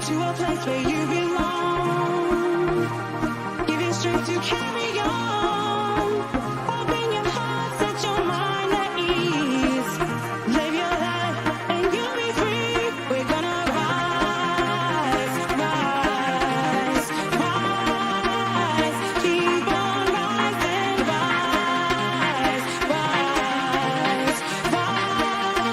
to a place where you belong. Give it strength to carry on. Open your heart, set your mind at ease. Live your life and you'll be free. We're gonna rise, rise, rise. Keep on rising, rise, rise, rise. Keep on rising,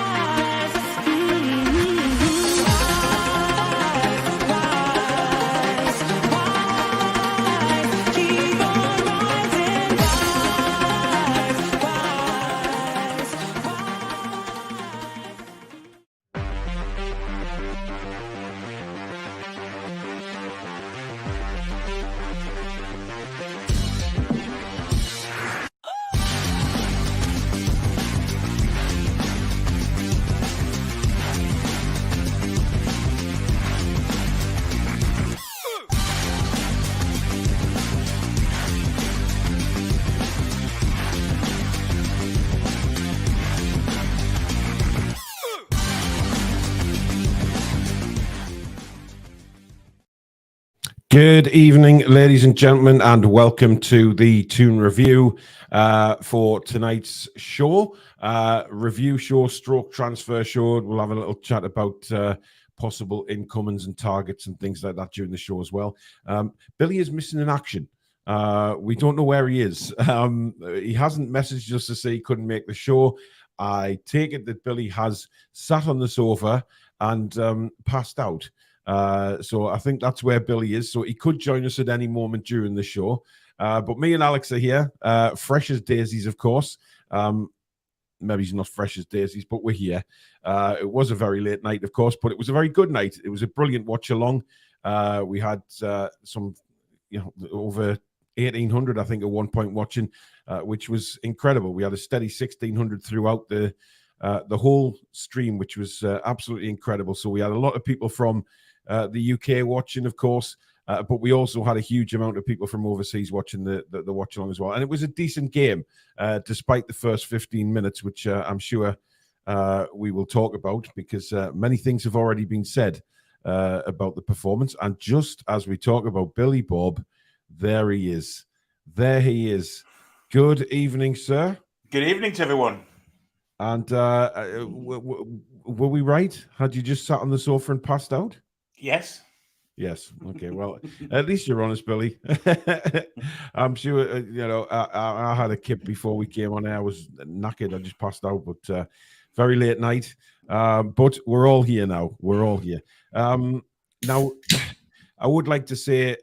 Good evening, ladies and gentlemen, and welcome to the Toon review for tonight's show. Review show, stroke transfer show. We'll have a little chat about possible incomings and targets and things like that during the show as well. Billy is missing in action. We don't know where he is. He hasn't messaged us to say he couldn't make the show. I take it that Billy has sat on the sofa and passed out. So I think that's where Billy is. So he could join us at any moment during the show. But me and Alex are here, fresh as daisies, of course. Maybe he's not fresh as daisies, but we're here. It was a very late night, of course, but it was a very good night. It was a brilliant watch along. We had some, over 1,800, I think, at one point watching, which was incredible. We had a steady 1,600 throughout the whole stream, which was absolutely incredible. So we had a lot of people from the UK watching, of course, but we also had a huge amount of people from overseas watching the watch along as well. And it was a decent game, despite the first 15 minutes, which I'm sure we will talk about, because many things have already been said about the performance. And just as we talk about Billy Bob, there he is. There he is. Good evening, sir. Good evening to everyone. And were we right? Had you just sat on the sofa and passed out? Yes. Yes. Okay. Well, at least you're honest, Billy. I'm sure, I had a kip before we came on air. I was knackered. I just passed out, but very late night. But we're all here now. We're all here. Now, I would like to say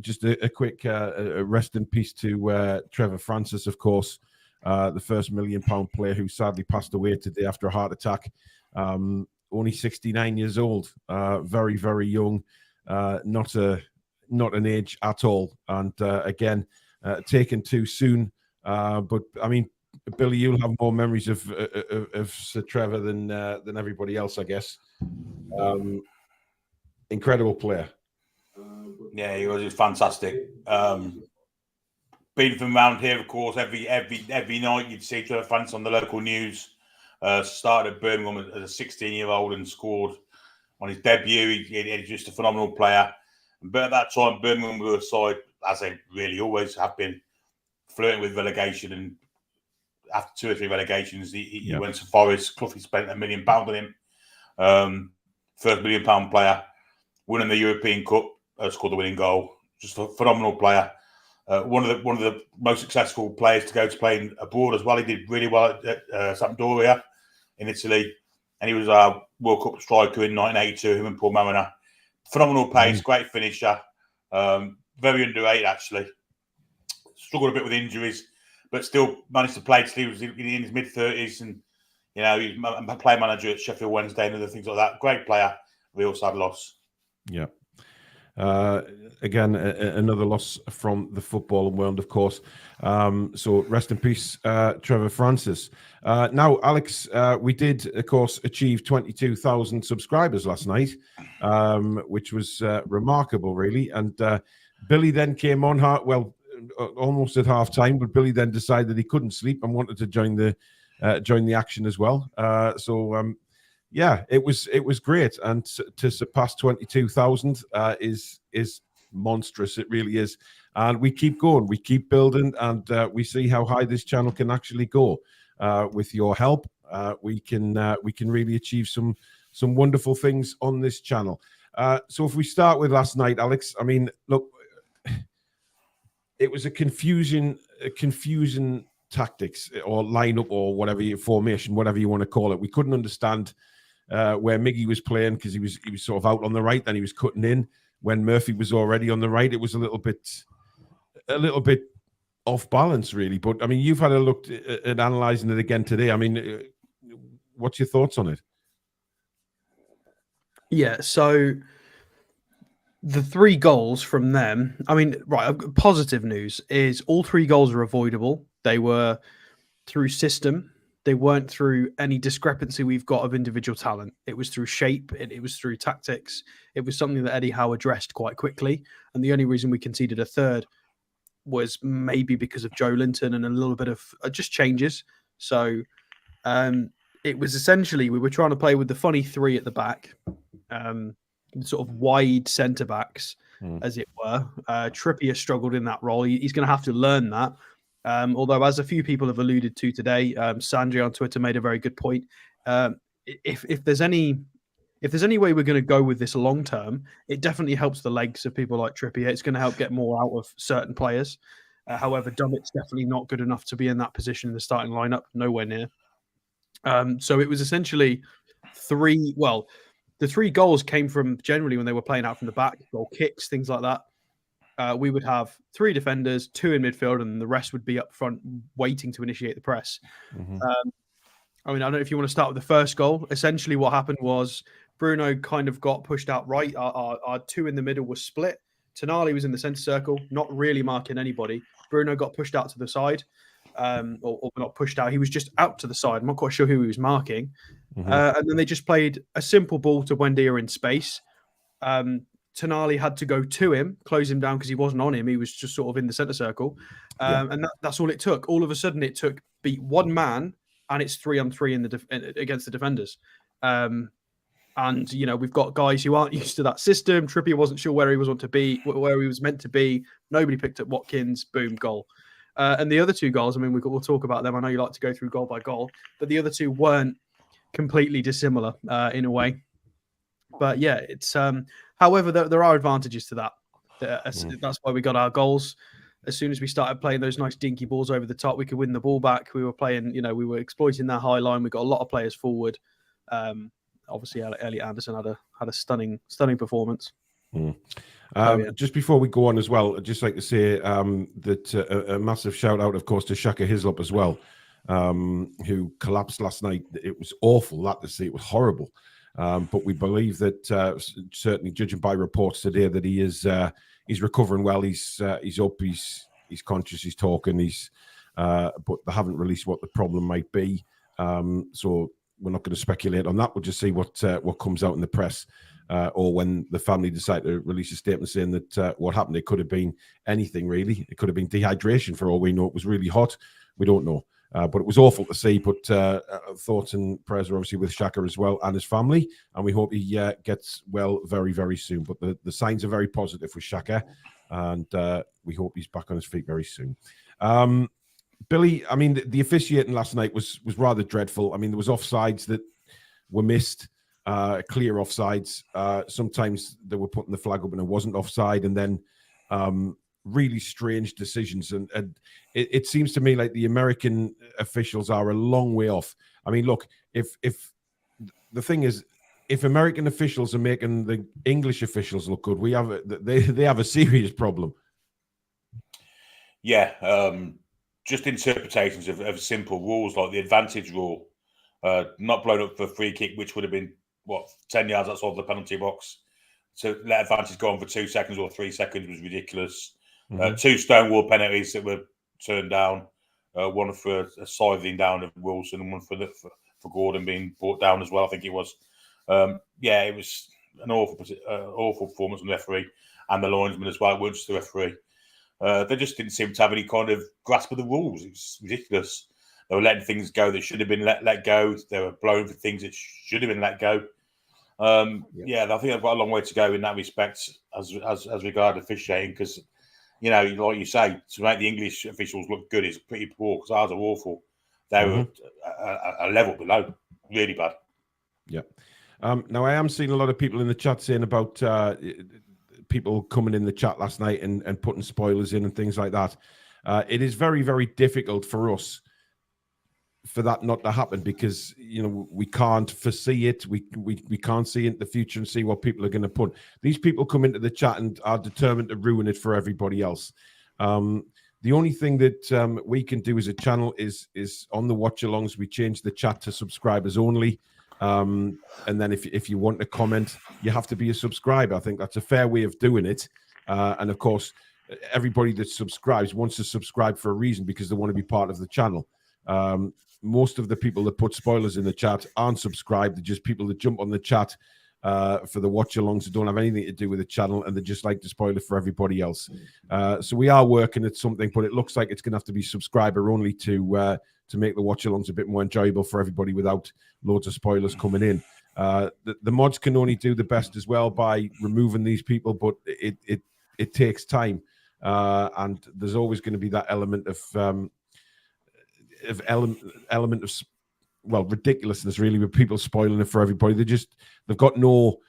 just a quick rest in peace to Trevor Francis, of course. The first £1 million player who sadly passed away today after a heart attack. Only 69 years old, very, very young, not an age at all. And again, taken too soon. But I mean, Billy, you'll have more memories of Sir Trevor than everybody else, I guess. Incredible player. Yeah, he was fantastic. Being from around here, of course, every night you'd see Trevor Francis on the local news. Started at Birmingham as a 16-year-old and scored on his debut. He's just a phenomenal player. But at that time, Birmingham were a side, as they really always have been, flirting with relegation. And after 2 or 3 relegations, he went to Forest. Cloughy spent £1 million on him. First £1 million player, winning the European Cup, scored the winning goal. Just a phenomenal player. One of the most successful players to go to play abroad as well. He did really well at Sampdoria in Italy, and he was our World Cup striker in 1982. Him and Paul Mariner. Phenomenal pace, great finisher. Very underrated actually. Struggled a bit with injuries, but still managed to play till he was in his mid-30s, and he's a player manager at Sheffield Wednesday and other things like that. Great player. Real sad loss. Yeah. Again, another loss from the football world, of course. So rest in peace, Trevor Francis. Now, Alex, we did, of course, achieve 22,000 subscribers last night, which was remarkable, really. And Billy then came on, almost at half time, but Billy then decided he couldn't sleep and wanted to join the action as well. So yeah, it was great, and to surpass 22,000 is monstrous. It really is, and we keep going, we keep building, and we see how high this channel can actually go. With your help, we can really achieve some wonderful things on this channel. So if we start with last night, Alex, I mean, look, it was a confusing tactics or lineup or whatever formation, whatever you want to call it. We couldn't understand where Miggy was playing because he was sort of out on the right, then he was cutting in when Murphy was already on the right. It was a little bit off balance, really. But I mean, you've had a look at analysing it again today. I mean, what's your thoughts on it? Yeah, so the 3 goals from them, I mean, right, positive news is all 3 goals are avoidable. They were through system. They weren't through any discrepancy we've got of individual talent. It was through shape. It was through tactics. It was something that Eddie Howe addressed quite quickly. And the only reason we conceded a third was maybe because of Joe Linton and a little bit of just changes. So it was essentially, we were trying to play with the funny 3 at the back, sort of wide centre backs, as it were. Trippier struggled in that role. He's going to have to learn that. Although, as a few people have alluded to today, Sanjay on Twitter made a very good point. If there's any way we're going to go with this long term, it definitely helps the legs of people like Trippier. It's going to help get more out of certain players. However, Dummett's definitely not good enough to be in that position in the starting lineup. Nowhere near. So it was essentially 3. Well, the 3 goals came from generally when they were playing out from the back, goal kicks, things like that. We would have 3 defenders, 2 in midfield, and the rest would be up front waiting to initiate the press. I mean, I don't know if you want to start with the first goal. Essentially, what happened was Bruno kind of got pushed out right. Our 2 in the middle was split. Tonali was in the centre circle, not really marking anybody. Bruno got pushed out to the side, or not pushed out. He was just out to the side. I'm not quite sure who he was marking. And then they just played a simple ball to Buendia in space. Tonali had to go to him, close him down because he wasn't on him. He was just sort of in the centre circle. And that's all it took. All of a sudden, it took beat 1 man, and it's 3-on-3 against the defenders. And, you know, we've got guys who aren't used to that system. Trippier wasn't sure where he was meant to be. Nobody picked up Watkins. Boom, goal. And the other 2 goals, I mean, we'll talk about them. I know you like to go through goal by goal, but the other 2 weren't completely dissimilar in a way. But yeah, it's however, there are advantages to that. That's why we got our goals. As soon as we started playing those nice dinky balls over the top, we could win the ball back. We were playing, you know, we were exploiting that high line. We got a lot of players forward. Obviously, Elliot Anderson had a stunning performance. Just before we go on as well, I'd just like to say that a massive shout out, of course, to Shaka Hislop as well, who collapsed last night. It was awful that to see. It was horrible. But we believe that certainly, judging by reports today, that he is he's recovering well. He's up. He's conscious. He's talking. But they haven't released what the problem might be. So we're not going to speculate on that. We'll just see what comes out in the press, or when the family decide to release a statement saying that what happened. It could have been anything really. It could have been dehydration for all we know. It was really hot. We don't know. But it was awful to see. But thoughts and prayers are obviously with Shaka as well and his family. And we hope he gets well very, very soon. But the signs are very positive with Shaka. And we hope he's back on his feet very soon. Billy, I mean, the officiating last night was rather dreadful. I mean, there was offsides that were missed, clear offsides. Sometimes they were putting the flag up and it wasn't offside. And then really strange decisions. And it seems to me like the American officials are a long way off. I mean, look, if the thing is, if American officials are making the English officials look good, they have a serious problem. Yeah, just interpretations of simple rules like the advantage rule, not blown up for a free kick, which would have been 10 yards outside the penalty box. So let advantage go on for 2 seconds or 3 seconds was ridiculous. 2 Stonewall penalties that were turned down. One for a scything down of Wilson, and one for Gordon being brought down as well. I think it was. Yeah, it was an awful performance from the referee and the linesman as well. It wasn't just the referee. They just didn't seem to have any kind of grasp of the rules. It was ridiculous. They were letting things go that should have been let go. They were blowing for things that should have been let go. Yeah, I think I've got a long way to go in that respect as regard officiating, because, you know, like you say, to make the English officials look good is pretty poor, because ours are awful. They were a level below, really bad. Yeah. Now, I am seeing a lot of people in the chat saying about people coming in the chat last night and putting spoilers in and things like that. It is very, very difficult for us for that not to happen, because, you know, we can't foresee it. We can't see into the future and see what people are going to put. These people come into the chat and are determined to ruin it for everybody else. The only thing that we can do as a channel is on the watch alongs, we change the chat to subscribers only. And then if you want to comment, you have to be a subscriber. I think that's a fair way of doing it. And of course, everybody that subscribes wants to subscribe for a reason, because they want to be part of the channel. Most of the people that put spoilers in the chat aren't subscribed. They're just people that jump on the chat for the watch alongs that don't have anything to do with the channel, and they just like to spoil it for everybody else. So we are working at something, but it looks like it's going to have to be subscriber only to make the watch alongs a bit more enjoyable for everybody without loads of spoilers coming in. The mods can only do the best as well by removing these people, but it takes time, and there's always going to be that element of ridiculousness, really, with people spoiling it for everybody. They've got no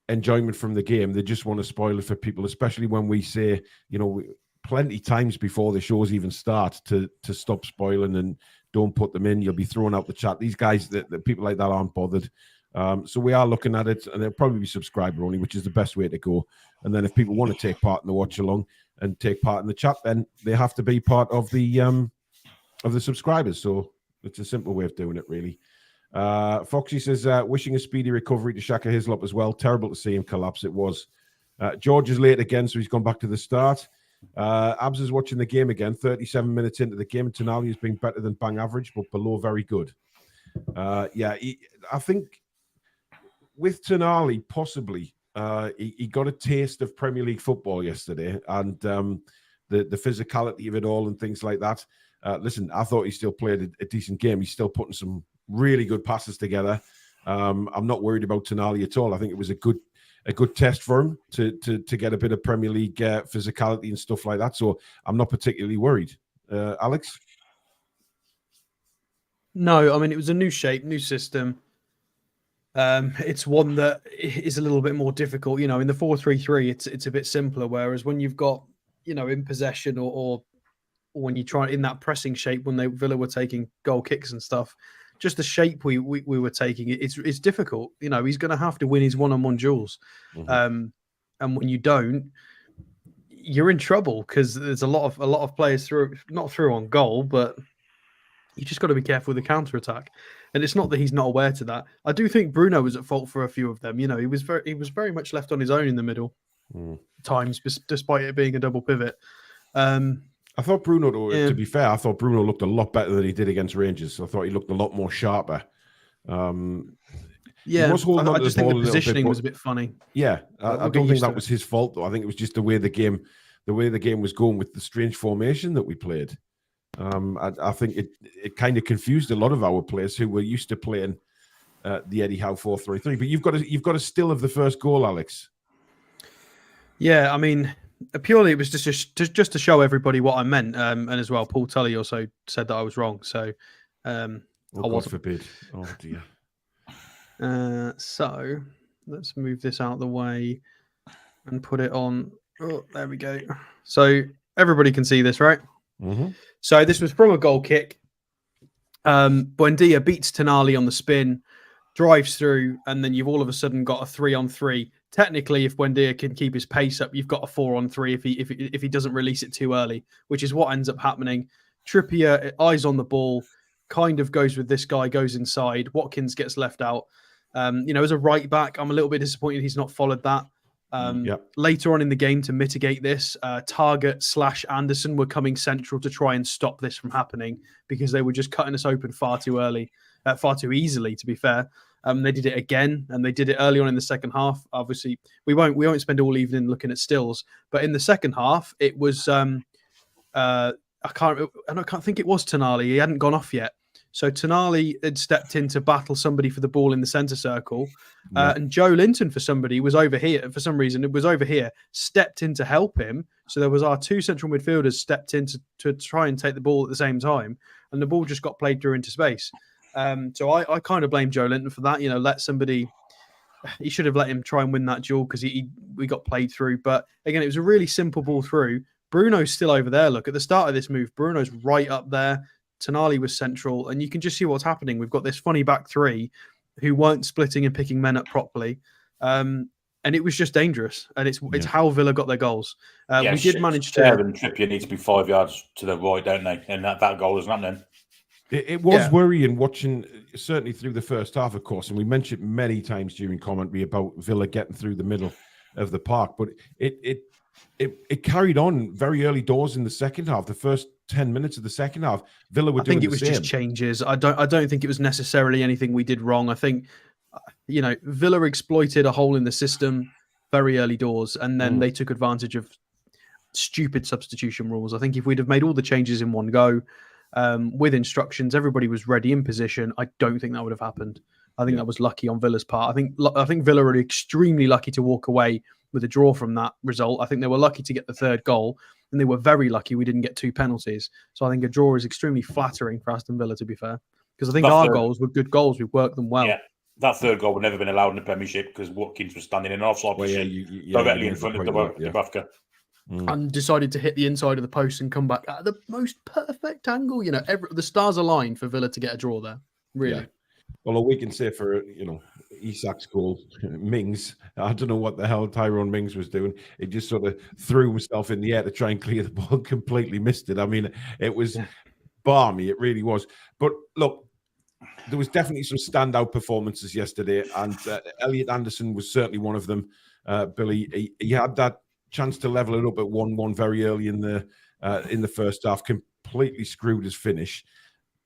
enjoyment from the game. They just want to spoil it for people, especially when we say, you know, plenty times before the shows even start to stop spoiling and don't put them in. You'll be throwing out the chat. These guys, the people like that, aren't bothered. So we are looking at it, and they'll probably be subscriber only, which is the best way to go. And then if people want to take part in the watch along and take part in the chat, then they have to be part of the subscribers. So it's a simple way of doing it, really. Foxy says, wishing a speedy recovery to Shaka Hislop as well. Terrible to see him collapse. It was. George is late again, so he's gone back to the start. Abs is watching the game again, 37 minutes into the game. Tonali has been better than bang average, but below very good. I think with Tonali, possibly, he got a taste of Premier League football yesterday, and the physicality of it all and things like that. Listen, I thought he still played a decent game. He's still putting some really good passes together. I'm not worried about Tonali at all. I think it was a good test for him to get a bit of Premier League physicality and stuff like that. So I'm not particularly worried. Alex? No, I mean, it was a new shape, new system. It's one that is a little bit more difficult. You know, in the 4-3-3, it's a bit simpler. Whereas when you've got, you know, in possession or when you try in that pressing shape, when Villa were taking goal kicks and stuff, just the shape we were taking, it's difficult. You know, he's going to have to win his one-on-one duels. And when you don't, you're in trouble, because there's a lot of players not through on goal, but you just got to be careful with the counter-attack. And it's not that he's not aware to that. I do think Bruno was at fault for a few of them. You know, he was very much left on his own in the middle times, despite it being a double pivot. I thought Bruno, to be fair, I thought Bruno looked a lot better than he did against Rangers. I thought he looked a lot more sharper. I just think the positioning was a bit funny. Yeah, I don't think that was his fault, though. I think it was just the way the game was going with the strange formation that we played. I think it kind of confused a lot of our players who were used to playing the Eddie Howe 4-3-3. But you've got a still of the first goal, Alex. Yeah, I mean, purely it was just to show everybody what I meant, and as well, Paul Tully also said that I was wrong. So, God forbid! Oh dear. So let's move this out of the way and put it on. Oh, there we go. So everybody can see this, right? So this was from a goal kick. Buendia beats Tonali on the spin, drives through, and then you've all of a sudden got a 3-on-3. Technically, if Buendia can keep his pace up, you've got a 4-on-3 if he doesn't release it too early, which is what ends up happening. Trippier, eyes on the ball, kind of goes with this guy, goes inside. Watkins gets left out. You know, as a right back, I'm a little bit disappointed he's not followed that. Later on in the game, to mitigate this, Target / Anderson were coming central to try and stop this from happening, because they were just cutting us open far too early, far too easily, to be fair. They did it again, and they did it early on in the second half. Obviously, we won't spend all evening looking at stills, but in the second half, it was I can't think it was Tonali. He hadn't gone off yet. So Tonali had stepped in to battle somebody for the ball in the centre circle, and Joe Linton for some reason, it was over here, stepped in to help him. So there was our two central midfielders stepped in to try and take the ball at the same time, and the ball just got played through into space. So I kind of blame Joe Linton for that. He should have let him try and win that duel because we got played through. But again, it was a really simple ball through. Bruno's still over there. Look, at the start of this move, Bruno's right up there. Tonali was central, and you can just see what's happening. We've got this funny back three who weren't splitting and picking men up properly. And it was just dangerous. And it's how Villa got their goals. We did manage to... and Trippier need to be 5 yards to the right, don't they? And that goal isn't happening. It was worrying watching, certainly through the first half, of course, and we mentioned many times during commentary about Villa getting through the middle of the park, but it carried on very early doors in the second half. The first 10 minutes of the second half, Villa were doing the same. I think it was just changes. I don't think it was necessarily anything we did wrong. I think, Villa exploited a hole in the system very early doors, and then they took advantage of stupid substitution rules. I think if we'd have made all the changes in one go, with instructions, everybody was ready in position, I don't think that would have happened. I think that was lucky on Villa's part. I think Villa were extremely lucky to walk away with a draw from that result. I think they were lucky to get the third goal, and they were very lucky we didn't get 2 penalties. So I think a draw is extremely flattering for Aston Villa, to be fair, because I think our goals were good goals. We worked them well. Yeah, that third goal would never been allowed in the Premiership because Watkins was standing in an offside position directly in front of Dubravka. And decided to hit the inside of the post and come back at the most perfect angle. The stars aligned for Villa to get a draw there. Really. Yeah. Well, all we can say for Isak's goal, Mings, I don't know what the hell Tyrone Mings was doing. He just sort of threw himself in the air to try and clear the ball, completely missed it. I mean, it was balmy. It really was. But look, there was definitely some standout performances yesterday, and Elliot Anderson was certainly one of them. Billy, he had that chance to level it up at 1-1 very early in the first half, completely screwed his finish.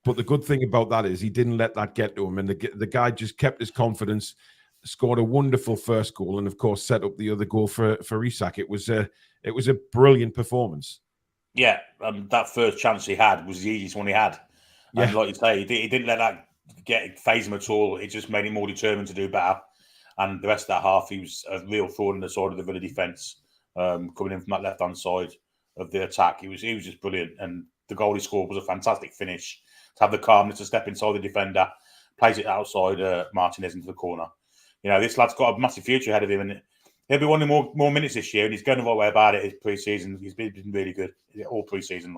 But the good thing about that is he didn't let that get to him, and the guy just kept his confidence, scored a wonderful first goal, and of course set up the other goal for Isak. It was a brilliant performance. Yeah, that first chance he had was the easiest one he had. And like you say, he didn't let that phase him at all. It just made him more determined to do better. And the rest of that half, he was a real thorn in the side of the Villa defence. Coming in from that left-hand side of the attack. He was just brilliant. And the goal he scored was a fantastic finish. To have the calmness to step inside the defender, plays it outside Martinez into the corner. This lad's got a massive future ahead of him, and he'll be wanting more minutes this year, and he's going the right way about it. His pre-season, he's been really good all pre-season.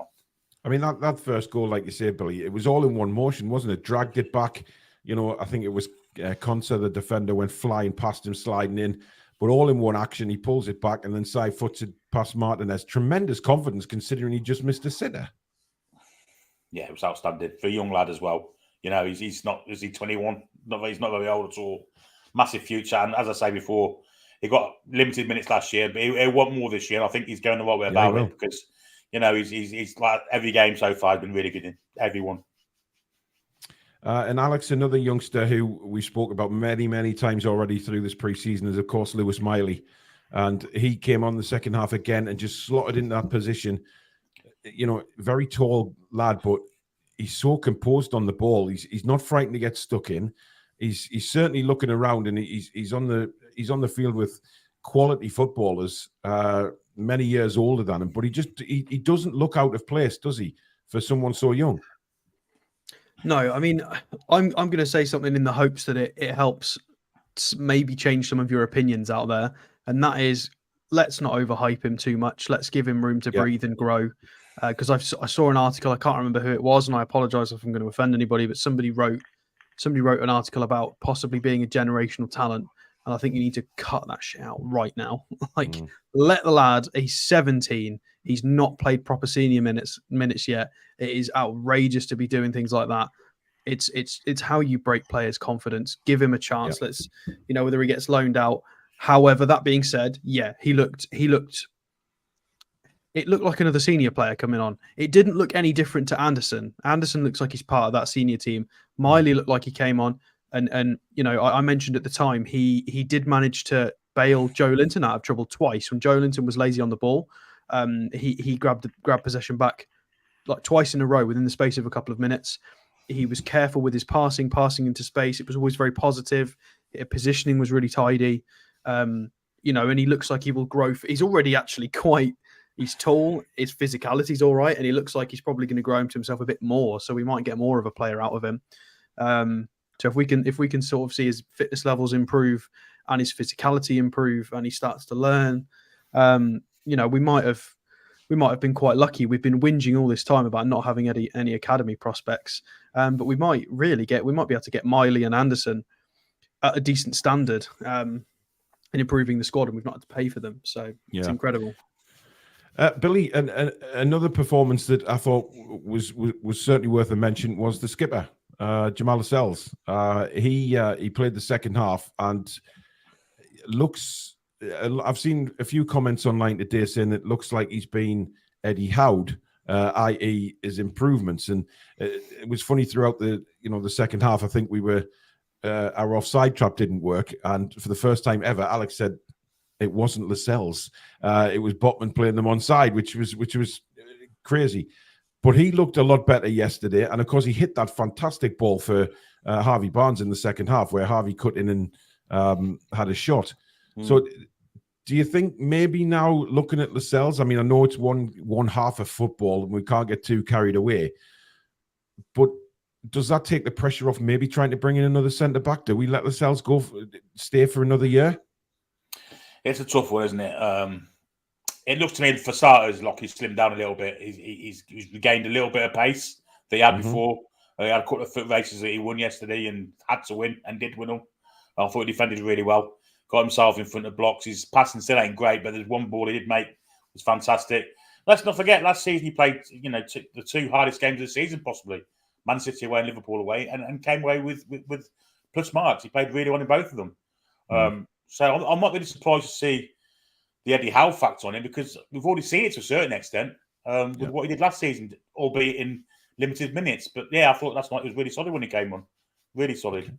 I mean, that first goal, like you say, Billy, it was all in one motion, wasn't it? Dragged it back. I think it was Conser, the defender, went flying past him, sliding in. But all in one action, he pulls it back and then side foots it past Martinez. Tremendous confidence considering he just missed a sitter. Yeah, it was outstanding for a young lad as well. He's not, is he 21? He's not very old at all. Massive future. And as I say before, he got limited minutes last year, but he want more this year. And I think he's going the right way about it because, he's like every game so far has been really good in everyone. And Alex, another youngster who we spoke about many, many times already through this preseason is, of course, Lewis Miley. And he came on the second half again and just slotted in that position. Very tall lad, but he's so composed on the ball. He's not frightened to get stuck in. He's certainly looking around, and he's on the field with quality footballers, many years older than him. But he doesn't look out of place, does he, for someone so young? No, I mean, I'm going to say something in the hopes that it helps maybe change some of your opinions out there. And that is, let's not overhype him too much. Let's give him room to breathe and grow. Because I saw an article, I can't remember who it was, and I apologize if I'm going to offend anybody, but somebody wrote an article about possibly being a generational talent. And I think you need to cut that shit out right now. Let the lad, he's 17. He's not played proper senior minutes yet. It is outrageous to be doing things like that. It's how you break players' confidence. Give him a chance. Let's, whether he gets loaned out. However, that being said, it looked like another senior player coming on. It didn't look any different to Anderson. Anderson looks like he's part of that senior team. Miley looked like he came on. And I mentioned at the time, he did manage to bail Joe Linton out of trouble twice. When Joe Linton was lazy on the ball, he grabbed possession back like twice in a row within the space of a couple of minutes. He was careful with his passing into space. It was always very positive. Positioning was really tidy. And he looks like he will grow. He's already actually he's tall. His physicality's all right. And he looks like he's probably going to grow into himself a bit more. So we might get more of a player out of him. So if we can sort of see his fitness levels improve and his physicality improve and he starts to learn, we might have been quite lucky. We've been whinging all this time about not having any academy prospects, but we might be able to get Miley and Anderson at a decent standard in improving the squad, and we've not had to pay for them. So it's incredible. Billy, another performance that I thought was certainly worth a mention was the skipper, Jamal Lascelles. He played the second half and looks. I've seen a few comments online today saying it looks like he's been Eddie Howd, i.e., his improvements. And it was funny throughout the second half. I think we were our offside trap didn't work, and for the first time ever, Alex said it wasn't Lascelles. It was Botman playing them onside, which was crazy. But he looked a lot better yesterday, and of course he hit that fantastic ball for Harvey Barnes in the second half, where Harvey cut in and had a shot. So do you think maybe now looking at Lascelles, I mean, I know it's one half of football and we can't get too carried away, but does that take the pressure off maybe trying to bring in another centre-back? Do we let Lascelles stay for another year? It's a tough one, isn't it? It looks to me, for starters, like he's slimmed down a little bit. He's regained a little bit of pace that he had before. He had a couple of foot races that he won yesterday and had to win and did win them. I thought he defended really well. Got himself in front of blocks. His passing still ain't great, but there's one ball he did make was fantastic. Let's not forget, last season he played, the two hardest games of the season, possibly. Man City away and Liverpool away, and came away with plus marks. He played really well in both of them. So I'm not really surprised to see the Eddie Howe factor on him, because we've already seen it to a certain extent with what he did last season, albeit in limited minutes. But yeah, I thought last night was really solid when he came on. Really solid.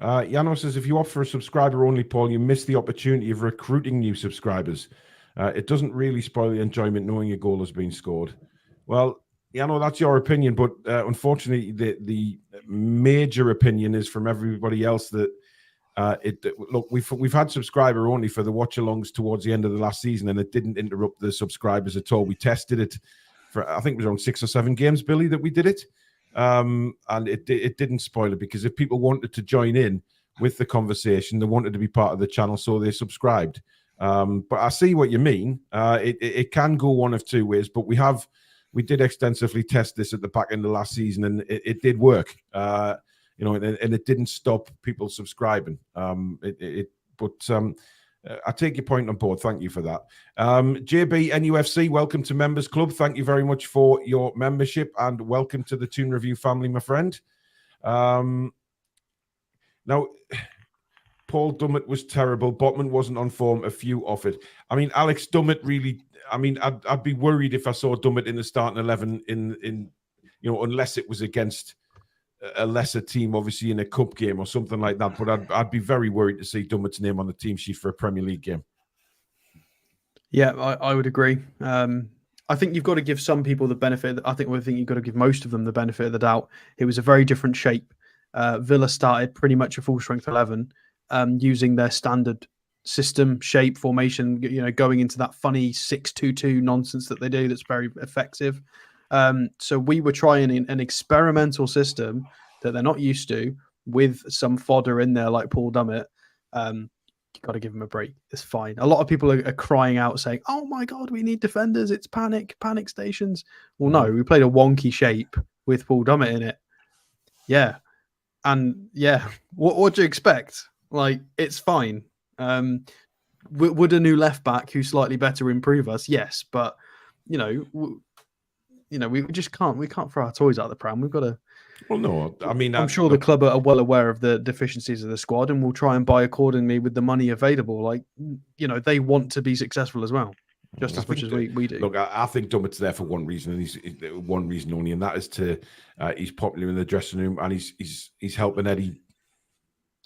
Yano says, if you opt for a subscriber-only poll, you miss the opportunity of recruiting new subscribers. It doesn't really spoil the enjoyment knowing a goal has been scored. Well, Yano, that's your opinion, but unfortunately, the major opinion is from everybody else that look, we've had subscriber-only for the watch-alongs towards the end of the last season, and it didn't interrupt the subscribers at all. We tested it for, I think it was around 6 or 7 games, Billy, that we did it. And it didn't spoil it, because if people wanted to join in with the conversation, they wanted to be part of the channel, so they subscribed. But I see what you mean. It can go one of two ways, but we did extensively test this at the back end of last season, and it did work. And it didn't stop people subscribing. I take your point on board. Thank you for that. JB NUFC, welcome to Members Club. Thank you very much for your membership, and welcome to the Toon Review family, my friend. Now, Paul Dummett was terrible. Botman wasn't on form. A few offered. I mean, Alex Dummett really. I mean, I'd be worried if I saw Dummett in the starting 11 unless it was against a lesser team, obviously in a cup game or something like that. But I'd be very worried to see Dummett's name on the team sheet for a Premier League game. Yeah, I would agree. I think you've got to give some people the benefit. I think you've got to give most of them the benefit of the doubt. It was a very different shape. Villa started pretty much a full strength 11, using their standard system, shape, formation. Going into that funny 6-2-2 nonsense that they do. That's very effective. So we were trying an experimental system that they're not used to, with some fodder in there like Paul Dummett. You got to give him a break. It's fine. A lot of people are crying out saying, "Oh my God, we need defenders. It's panic stations." Well, no, we played a wonky shape with Paul Dummett in it. Yeah. And yeah, what do you expect? Like, it's fine. Would a new left back who's slightly better improve us? Yes. But, we just can't. We can't throw our toys out of the pram. We've got to. Well, no, I mean, I'm sure the club are well aware of the deficiencies of the squad, and will try and buy accordingly with the money available. Like, they want to be successful as well, just as much as we do. Look, I think Dummett's there for one reason, and he's one reason only, and that is he's popular in the dressing room, and he's helping Eddie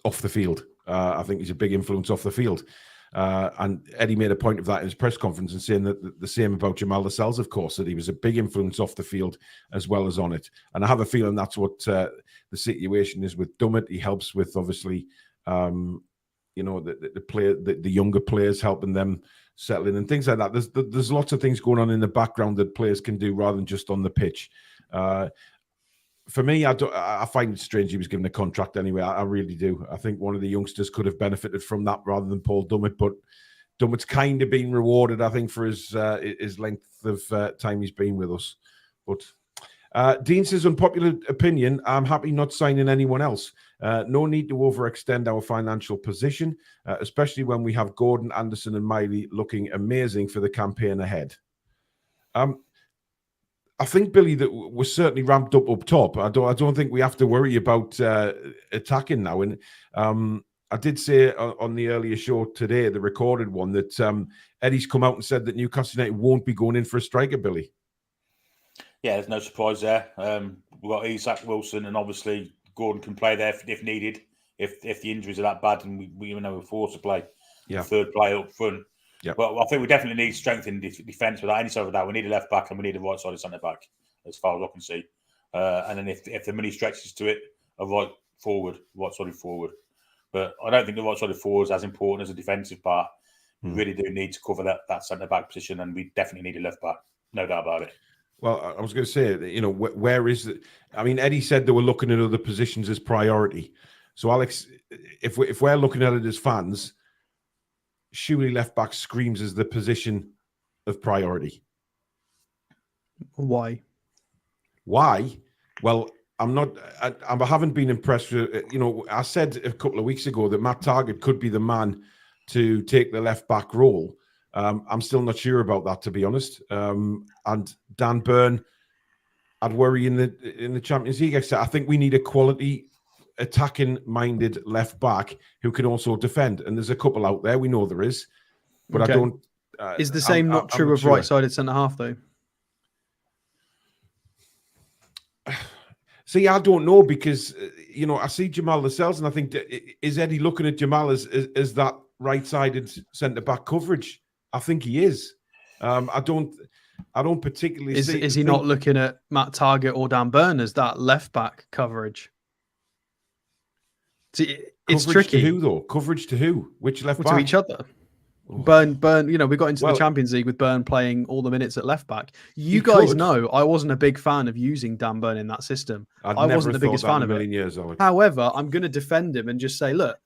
off the field. I think he's a big influence off the field. And Eddie made a point of that in his press conference and saying that the same about Jamal Lascelles, of course, that he was a big influence off the field as well as on it. And I have a feeling that's what the situation is with Dummett. He helps with, obviously, the younger players, helping them settle in and things like that. There's lots of things going on in the background that players can do rather than just on the pitch. For me, I find it strange he was given a contract anyway. I really do. I think one of the youngsters could have benefited from that rather than Paul Dummett, but Dummett's kind of been rewarded, I think, for his length of time he's been with us. But Dean says, unpopular opinion, I'm happy not signing anyone else. No need to overextend our financial position, especially when we have Gordon, Anderson and Miley looking amazing for the campaign ahead. I think, Billy, that we're certainly ramped up top. I don't think we have to worry about attacking now. And I did say on the earlier show today, the recorded one, that Eddie's come out and said that Newcastle United won't be going in for a striker, Billy. Yeah, there's no surprise there. We've got Isak, Wilson, and obviously Gordon can play there if needed. If the injuries are that bad, and we know we're forced to play third player up front. Yeah, but I think we definitely need strength in defence. Without any sort of that, we need a left back and we need a right sided centre back, as far as I can see. And then if the money stretches to it, a right sided forward. But I don't think the right sided forward is as important as a defensive part. We really do need to cover that centre back position, and we definitely need a left back, no doubt about it. Well, I was going to say, where is it? I mean, Eddie said they were looking at other positions as priority. So, Alex, if we're looking at it as fans, surely left back screams as the position of priority. Why? Well, I haven't been impressed with, I said a couple of weeks ago that Matt Targett could be the man to take the left back role. I'm still not sure about that, to be honest. And Dan Burn, I'd worry in the Champions League. I think we need a quality attacking-minded left back who can also defend. And there's a couple out there. We know there is, but okay. I don't. Is the same not true of right-sided centre half though? See, I don't know because I see Jamal Lascelles and I think, is Eddie looking at Jamal as that right-sided centre back coverage? I think he is. I don't particularly see. Is he not looking at Matt Targett or Dan Burn as that left back coverage? See, it's tricky. To who though? Coverage to who? Which left back? To each other. Oh. Burn. We got into the Champions League with Burn playing all the minutes at left back. You guys know I wasn't a big fan of using Dan Burn in that system. I wasn't the biggest fan of it. Years, Alex. However, I'm going to defend him and just say, look,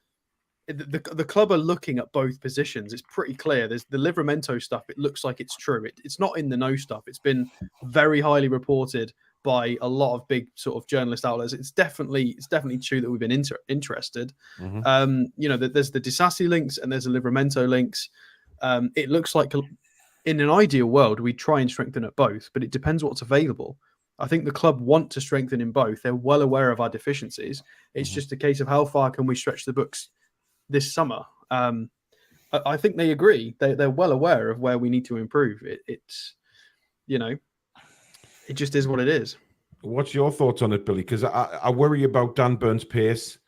the club are looking at both positions. It's pretty clear. There's the Livramento stuff. It looks like it's true. It's not in the know stuff. It's been very highly reported by a lot of big sort of journalist outlets. It's definitely true that we've been interested. Mm-hmm. There's the Disasi links and there's the Livramento links. It looks like in an ideal world we try and strengthen at both, but it depends what's available. I think the club want to strengthen in both. They're well aware of our deficiencies. It's just a case of how far can we stretch the books this summer. I think they agree. They're well aware of where we need to improve. It just is what it is. What's your thoughts on it, Billy? Because I worry about Dan Burn's pace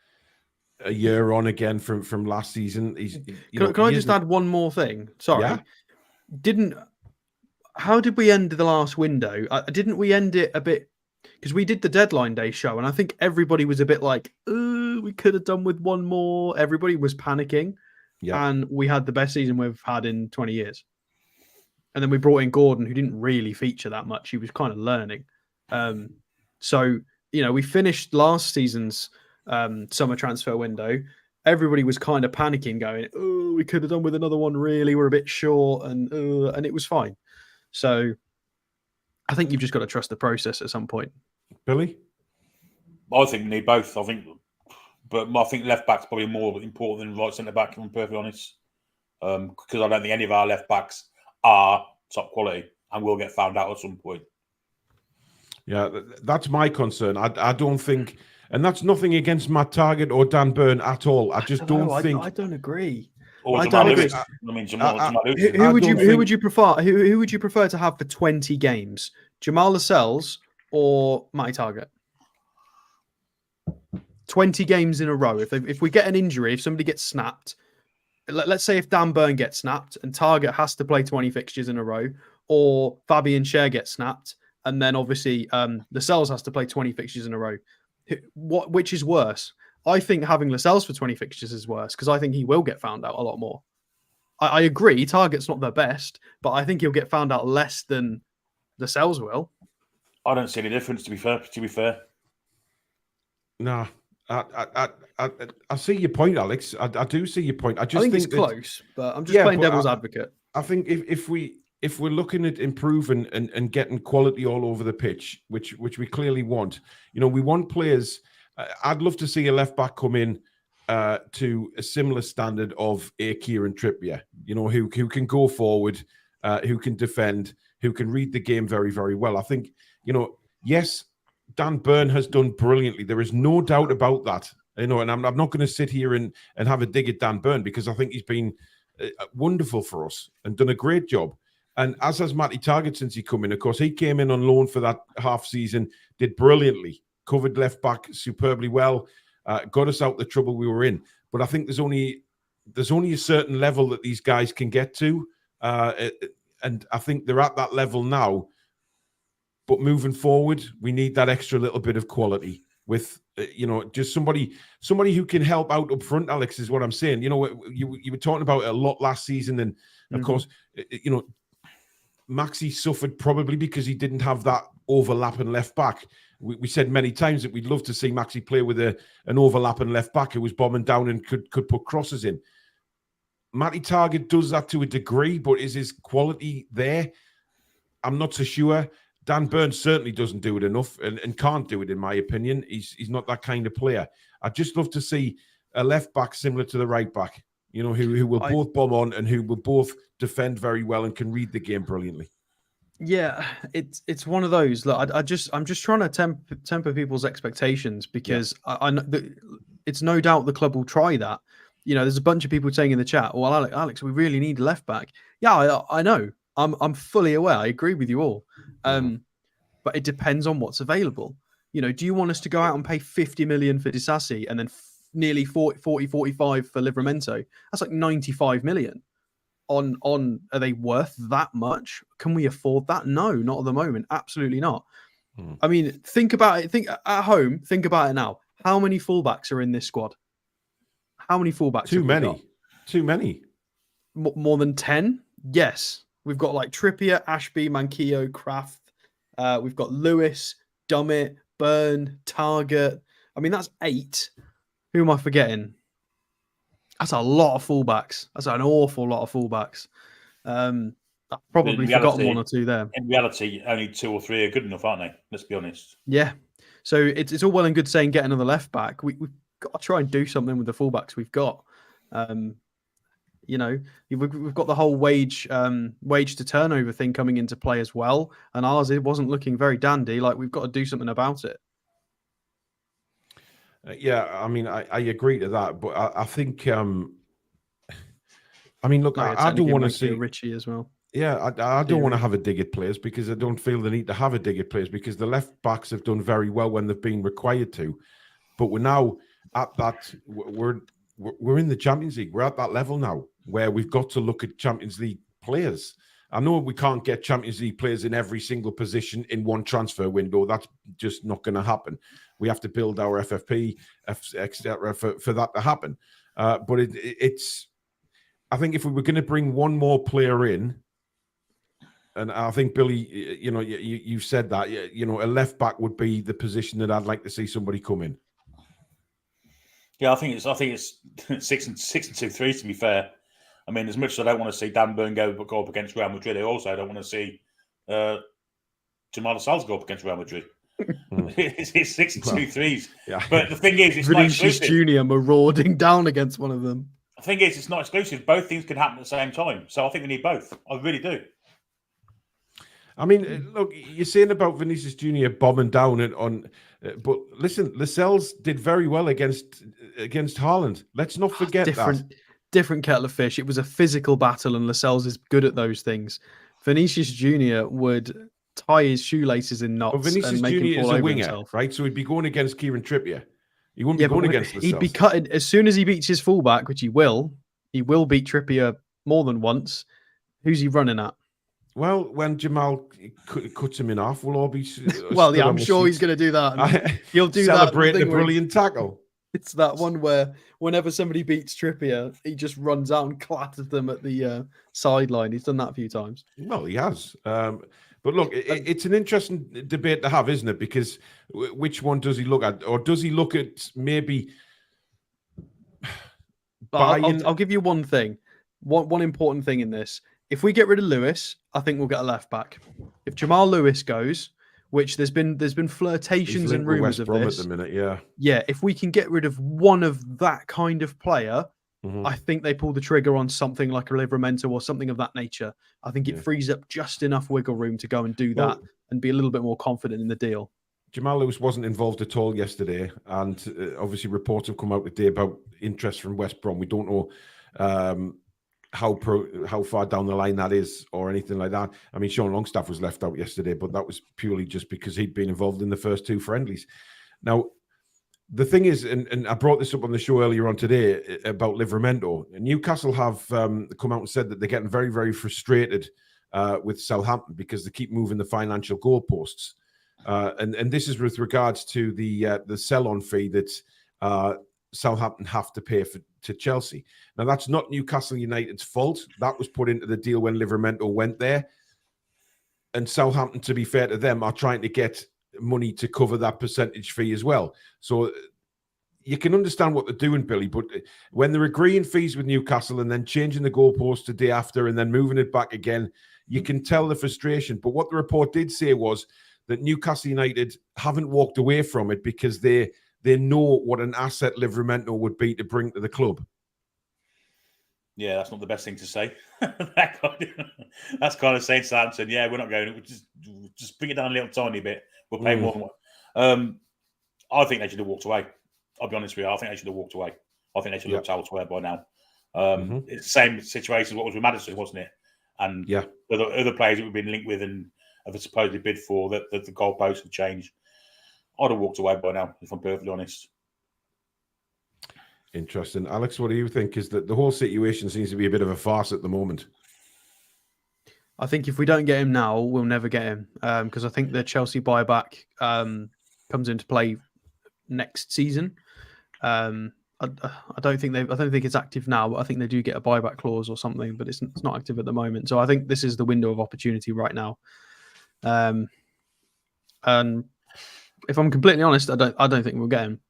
a year on again from last season. Can I just add one more thing? Sorry. Yeah? How did we end the last window? Didn't we end it a bit? Because we did the deadline day show, and I think everybody was a bit like, we could have done with one more. Everybody was panicking. Yeah. And we had the best season we've had in 20 years. And then we brought in Gordon, who didn't really feature that much. He was kind of learning. So we finished last season's summer transfer window. Everybody was kind of panicking, going, we could have done with another one, really. We're a bit short, and it was fine. So I think you've just got to trust the process at some point. Billy? I think we need both. I think left back's probably more important than right centre back, if I'm perfectly honest. Because I don't think any of our left backs are top quality and will get found out at some point. Yeah, that's my concern. I don't think, and that's nothing against Matt Targett or Dan Burn at all. I don't think. I don't agree. I don't agree. Who would you prefer? Who would you prefer to have for 20 games? Jamal Lascelles or Matty Targett? 20 games in a row. If we get an injury, if somebody gets snapped, let's say if Dan Burn gets snapped and Target has to play 20 fixtures in a row, or Fabian Schär gets snapped, and then obviously Lascelles has to play 20 fixtures in a row. Which is worse? I think having Lascelles for 20 fixtures is worse because I think he will get found out a lot more. I agree, Target's not the best, but I think he'll get found out less than Lascelles will. I don't see any difference, to be fair. Nah, I see your point, Alex. I do see your point. I think it's close, but I'm just playing devil's advocate. I think if we're looking at improving and getting quality all over the pitch, which we clearly want, we want players. I'd love to see a left back come in to a similar standard of a Kieran Trippier, who can go forward, who can defend, who can read the game very, very well. I think, yes, Dan Burn has done brilliantly. There is no doubt about that. And I'm not going to sit here and have a dig at Dan Burn because I think he's been wonderful for us and done a great job. And as has Matty Target since he come in. Of course, he came in on loan for that half season, did brilliantly, covered left back superbly well, got us out the trouble we were in. But I think there's only a certain level that these guys can get to. And I think they're at that level now. But moving forward, we need that extra little bit of quality with, just somebody who can help out up front, Alex, is what I'm saying. You were talking about it a lot last season. And, of course, Maxi suffered probably because he didn't have that overlapping left back. We said many times that we'd love to see Maxi play with an overlapping left back who was bombing down and could put crosses in. Matty Target does that to a degree, but is his quality there? I'm not so sure. Dan Burns certainly doesn't do it enough and can't do it, in my opinion. He's not that kind of player. I'd just love to see a left back similar to the right back, who will both bomb on and who will both defend very well and can read the game brilliantly. Yeah, it's one of those. Look, I'm just trying to temper people's expectations because I know it's no doubt the club will try that. There's a bunch of people saying in the chat, "Well, Alex, we really need a left back." Yeah, I know. I'm fully aware. I agree with you all. But it depends on what's available. Do you want us to go out and pay 50 million for Disasi and then nearly 45 for Livramento? That's like 95 million. On are they worth that much? Can we afford that? No, not at the moment. Absolutely not. I mean, think about it. Think at home. Think about it now. How many fullbacks are in this squad? How many fullbacks? Too many. Too many. More than 10? Yes. We've got like Trippier, Ashby, Manquillo, Kraft. We've got Lewis, Dummett, Burn, Target. I mean, that's 8. Who am I forgetting? That's a lot of fullbacks. That's an awful lot of fullbacks. I've probably forgotten 1 or 2 there. In reality, only 2 or 3 are good enough, aren't they? Let's be honest. Yeah. So it's all well and good saying get another left back. We've got to try and do something with the fullbacks we've got. We've got the whole wage to turnover thing coming into play as well. And ours, it wasn't looking very dandy. Like, we've got to do something about it. I mean, I agree to that, but I think, look, I don't want to see Richie as well. Yeah, I don't want to have a dig at players because I don't feel the need to have a dig at players because the left backs have done very well when they've been required to, but we're now at that. We're in the Champions League. We're at that level now where we've got to look at Champions League players. I know we can't get Champions League players in every single position in one transfer window. That's just not going to happen. We have to build our FFP, etc., for that to happen. But it's. I think if we were going to bring one more player in, and I think Billy, you said that, a left back would be the position that I'd like to see somebody come in. Yeah, I think it's 6-2-3 to be fair. I mean, as much as I don't want to see Dan Burn go up against Real Madrid, I also don't want to see Jamal Lascelles go up against Real Madrid. It's 6-2-3s. Yeah. But the thing is, it's Vinicius not exclusive. Jr. marauding down against one of them. The thing is, it's not exclusive. Both things can happen at the same time. So I think we need both. I really do. I mean, look, you're saying about Vinicius Jr. bombing down but listen, Lascelles did very well against Haaland. Let's not forget different kettle of fish. It was a physical battle, and Lascelles is good at those things. Vinicius Jr. would tie his shoelaces in knots and make him fall over himself. Right? So he'd be going against Kieran Trippier. He wouldn't be going against Lascelles. He'd be cutting as soon as he beats his fullback, which he will. He will beat Trippier more than once. Who's he running at? Well, when Jamal cuts him in half, we'll all be Well, stood yeah, on I'm the sure he's seats. going to do that. And he'll do that Celebrating a thing where brilliant tackle. it's that one where whenever somebody beats Trippier, he just runs out and clatters them at the sideline. He's done that a few times. Well, he has. But look, it's an interesting debate to have, isn't it? Because which one does he look at? Or does he look at maybe But buying... I'll give you one thing. One important thing in this. If we get rid of Lewis, I think we'll get a left back. If Jamal Lewis goes, which there's been flirtations and rumours of this. At the minute, yeah. Yeah, if we can get rid of one of that kind of player, I think they pull the trigger on something like a Livramento or something of that nature. I think it frees up just enough wiggle room to go and do that and be a little bit more confident in the deal. Jamal Lewis wasn't involved at all yesterday, and obviously reports have come out today about interest from West Brom. We don't know how far down the line that is or anything like that. I mean, Sean Longstaff was left out yesterday, but that was purely just because he'd been involved in the first two friendlies. Now, the thing is, and I brought this up on the show earlier on today about Livramento. Newcastle have come out and said that they're getting very, very frustrated with Southampton because they keep moving the financial goalposts. And this is with regards to the sell-on fee that Southampton have to pay to Chelsea. Now, that's not Newcastle United's fault. That was put into the deal when Livramento went there. And Southampton, to be fair to them, are trying to get money to cover that percentage fee as well. So you can understand what they're doing, Billy, but when they're agreeing fees with Newcastle and then changing the goalpost the day after and then moving it back again, you can tell the frustration. But what the report did say was that Newcastle United haven't walked away from it because they know what an asset Livramento would be to bring to the club. Yeah, that's not the best thing to say. That's kind of saying Southampton, yeah, we're not going. We'll just bring it down a little tiny bit. We'll pay more. I think they should have walked away. I'll be honest with you. I think they should have walked away. I think they should have looked elsewhere by now. It's the same situation as what was with Maddison, wasn't it? And other players that we've been linked with and have supposedly bid for that the goalposts have changed. I'd have walked away by now, if I'm perfectly honest. Interesting. Alex, what do you think? Is that the whole situation seems to be a bit of a farce at the moment? I think if we don't get him now, we'll never get him. Because I think the Chelsea buyback comes into play next season. I don't think it's active now, but I think they do get a buyback clause or something, but it's not active at the moment. So I think this is the window of opportunity right now. And if I'm completely honest, I don't think we'll get him.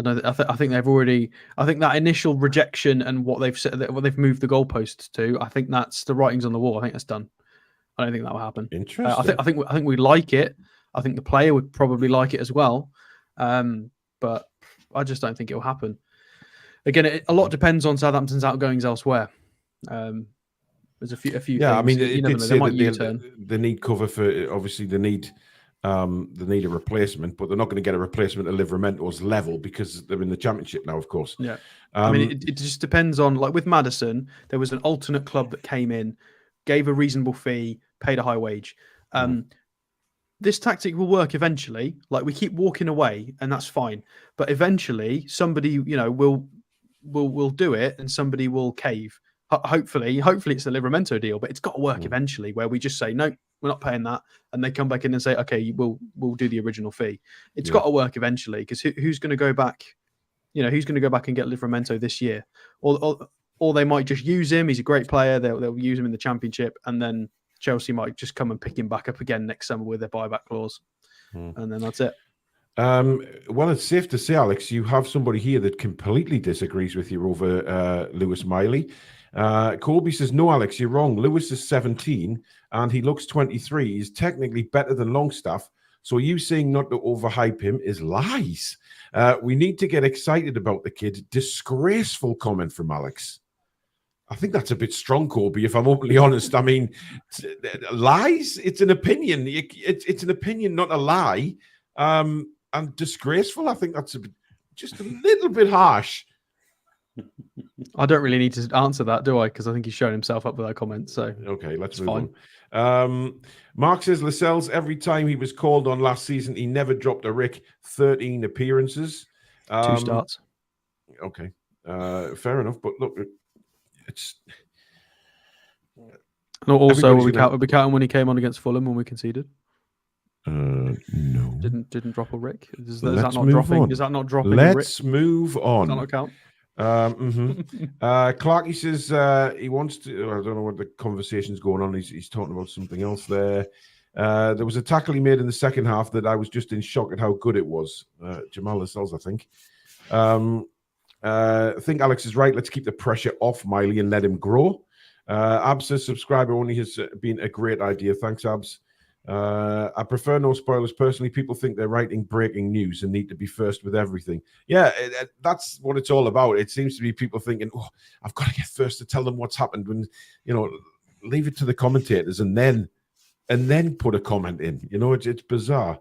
I think they've already. I think that initial rejection and what they've said, what they've moved the goalposts to. I think that's the writings on the wall. I think that's done. I don't think that will happen. Interesting. I think we like it. I think the player would probably like it as well. But I just don't think it will happen. Again, a lot depends on Southampton's outgoings elsewhere. There's a few. Yeah, things. I mean, you never know. They might U-turn. They need cover for. Obviously, they need a replacement, but they're not going to get a replacement at Livramento's level because they're in the Championship now, of course. Yeah, I mean, it just depends on, like with Maddison, there was an alternate club that came in, gave a reasonable fee, paid a high wage. This tactic will work eventually. Like we keep walking away, and that's fine. But eventually, somebody will do it, and somebody will cave. Hopefully, it's the Livramento deal, but it's got to work eventually. Where we just say no, we're not paying that, and they come back in and say, okay, we'll do the original fee. It's got to work eventually because who's going to go back? Who's going to go back and get Livramento this year? Or they might just use him. He's a great player. They'll use him in the Championship, and then Chelsea might just come and pick him back up again next summer with their buyback clause, and then that's it. Well, it's safe to say, Alex, you have somebody here that completely disagrees with you over Lewis Miley. Colby says, no, Alex, you're wrong. Lewis is 17 and he looks 23. He's technically better than Longstaff. So you saying not to overhype him is lies. We need to get excited about the kid. Disgraceful comment from Alex. I think that's a bit strong, Colby, if I'm openly honest. I mean, lies? It's an opinion. It's an opinion, not a lie. And disgraceful, I think that's just a little bit harsh. I don't really need to answer that, do I? Because I think he's shown himself up with that comment. So okay, let's move on. Mark says Lascelles, every time he was called on last season, he never dropped a rick. 13 appearances, 2 starts. Okay, fair enough. But look, it's And also, everybody's were gonna- we counting when he came on against Fulham when we conceded? no. Didn't drop a Rick. Is that Let's not move dropping? on. Is that not dropping a Rick? Let's move on. Does that not count? Clarky says he wants to. I don't know what the conversation's going on. He's talking about something else there. There was a tackle he made in the second half that I was just in shock at how good it was. Jamal Lascelles, I think. I think Alex is right. Let's keep the pressure off Miley and let him grow. Abs says subscriber only has been a great idea. Thanks, Abs. I prefer no spoilers personally. People think they're writing breaking news and need to be first with everything. Yeah, that's what it's all about. It seems to be people thinking, "Oh, I've got to get first to tell them what's happened." When leave it to the commentators and then put a comment in. It's bizarre.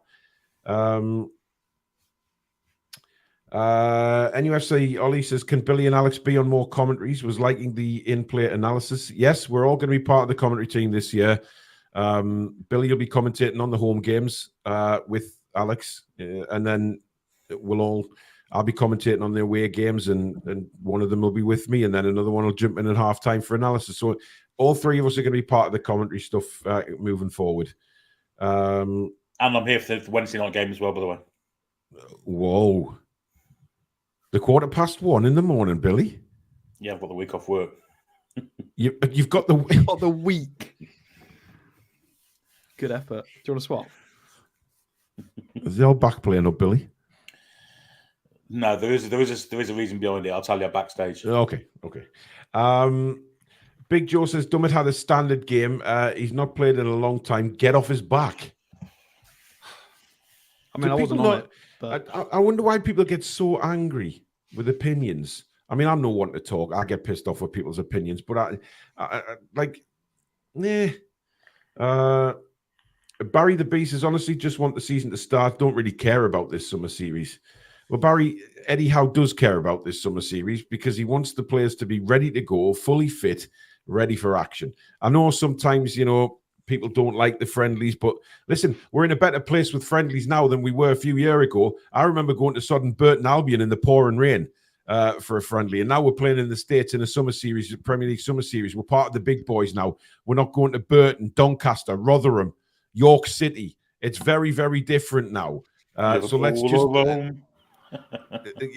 NUFC Ollie says, can Billy and Alex be on more commentaries? Was liking the in-play analysis. Yes, we're all going to be part of the commentary team this year. Billy will be commentating on the home games with Alex, and then I'll be commentating on the away games, and one of them will be with me, and then another one will jump in at halftime for analysis. So all three of us are going to be part of the commentary stuff moving forward. And I'm here for the Wednesday night game as well, by the way. Whoa. The 1:15 in the morning, Billy. Yeah, I've got the week off work. You've got the week. Good effort. Do you want to swap? Is the old back playing up, Billy? No, there is a reason behind it. I'll tell you backstage. Okay. Big Joe says Dummett had a standard game. He's not played in a long time. Get off his back. I mean, I wasn't on it. But I wonder why people get so angry with opinions. I mean, I'm no one to talk. I get pissed off with people's opinions, but Barry the Beast says, honestly, just want the season to start. Don't really care about this summer series. Well, Eddie Howe does care about this summer series because he wants the players to be ready to go, fully fit, ready for action. I know sometimes, people don't like the friendlies, but listen, we're in a better place with friendlies now than we were a few years ago. I remember going to Sutton Burton Albion in the pouring rain for a friendly, and now we're playing in the States in a summer series, Premier League summer series. We're part of the big boys now. We're not going to Burton, Doncaster, Rotherham, York City. It's very, very different now. So let's just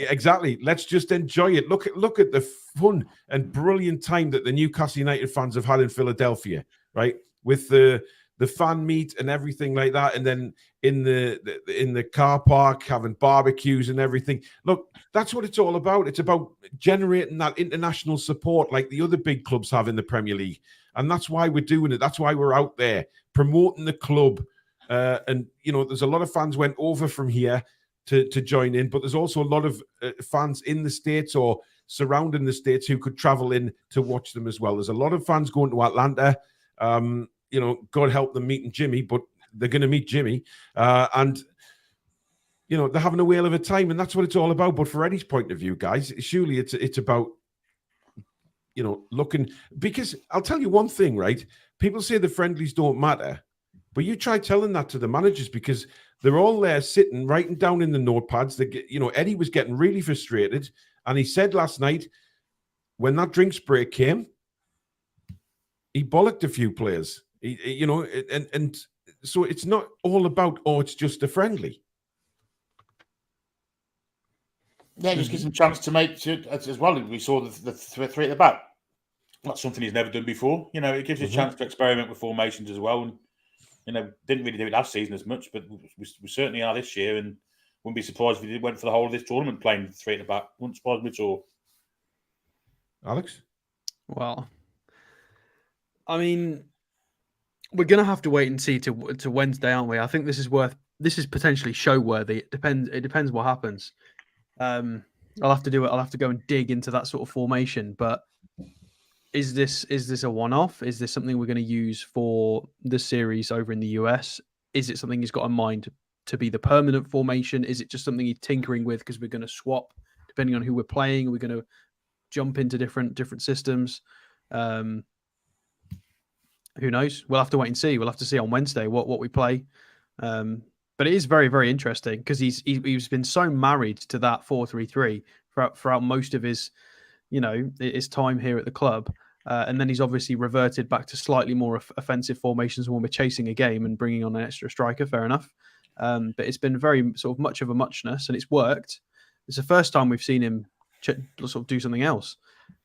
exactly. Let's just enjoy it. Look at the fun and brilliant time that the Newcastle United fans have had in Philadelphia, right? With the fan meet and everything like that, and then in the car park having barbecues and everything. Look, that's what it's all about. It's about generating that international support like the other big clubs have in the Premier League, and that's why we're doing it. That's why we're out there promoting the club. And there's a lot of fans went over from here to join in, but there's also a lot of fans in the States or surrounding the States who could travel in to watch them as well. There's a lot of fans going to Atlanta. God help them meeting Jimmy, but they're going to meet Jimmy. And they're having a whale of a time, and that's what it's all about. But for Eddie's point of view, guys, surely it's about, looking, because I'll tell you one thing, right? People say the friendlies don't matter, but you try telling that to the managers because they're all there sitting, writing down in the notepads. Eddie was getting really frustrated, and he said last night when that drinks break came, he bollocked a few players. And so it's not all about, it's just a friendly. Yeah, just gives him a chance to make as well. We saw the three at the back. That's something he's never done before. It gives you a chance to experiment with formations as well. And didn't really do it last season as much, but we certainly are this year. And wouldn't be surprised if he went for the whole of this tournament playing three at the back. Wouldn't surprise me at all. Alex? Well, I mean, we're going to have to wait and see to Wednesday, aren't we? I think this is potentially show worthy. It depends what happens. I'll have to do it. I'll have to go and dig into that sort of formation. But is this a one-off? Is this something we're going to use for the series over in the US? Is it something he's got in mind to be the permanent formation? Is it just something he's tinkering with because we're going to swap depending on who we're playing? Are we going to jump into different systems? Who knows? We'll have to wait and see. We'll have to see on Wednesday what we play. But it is very, very interesting because he's been so married to that 4-3-3 throughout most of his his time here at the club. And then he's obviously reverted back to slightly more offensive formations when we're chasing a game and bringing on an extra striker. Fair enough. But it's been very sort of much of a muchness, and it's worked. It's the first time we've seen him sort of do something else.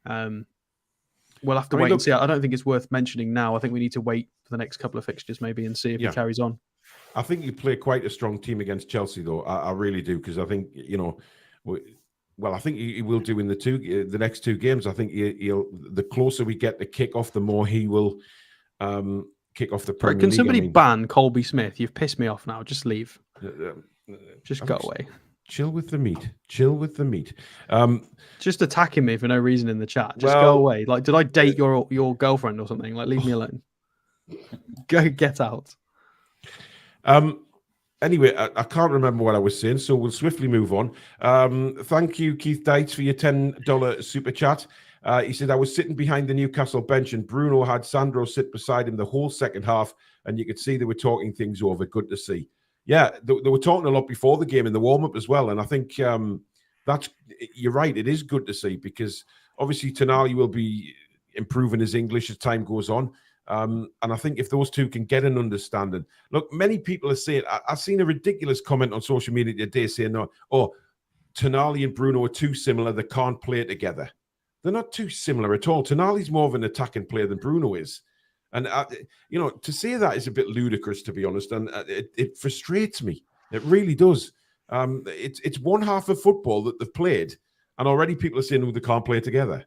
We'll have to wait and see. I don't think it's worth mentioning now. I think we need to wait for the next couple of fixtures maybe and see if he carries on. I think you play quite a strong team against Chelsea, though. I really do, because I think, I think he will do in the next two games. I think he'll the closer we get to kick off, the more he will kick off the Premier League. Can somebody ban Colby Smith? You've pissed me off now. Just leave. Just go away. Chill with the meat. Chill with the meat. Just attacking me for no reason in the chat. Just go away. Like, did I date your girlfriend or something? Like, leave me alone. Go get out. Anyway, I can't remember what I was saying, so we'll swiftly move on. Thank you, Keith Dites, for your $10 super chat. He said, I was sitting behind the Newcastle bench and Bruno had Sandro sit beside him the whole second half, and you could see they were talking things over. Good to see. Yeah, they were talking a lot before the game in the warm-up as well, and I think you're right. It is good to see, because obviously Tonali will be improving his English as time goes on. And I think if those two can get an understanding. Look, many people are saying, I've seen a ridiculous comment on social media today saying, Tonali and Bruno are too similar. They can't play together. They're not too similar at all. Tonali's more of an attacking player than Bruno is. And, to say that is a bit ludicrous, to be honest. And it frustrates me. It really does. It's one half of football that they've played. And already people are saying, they can't play together.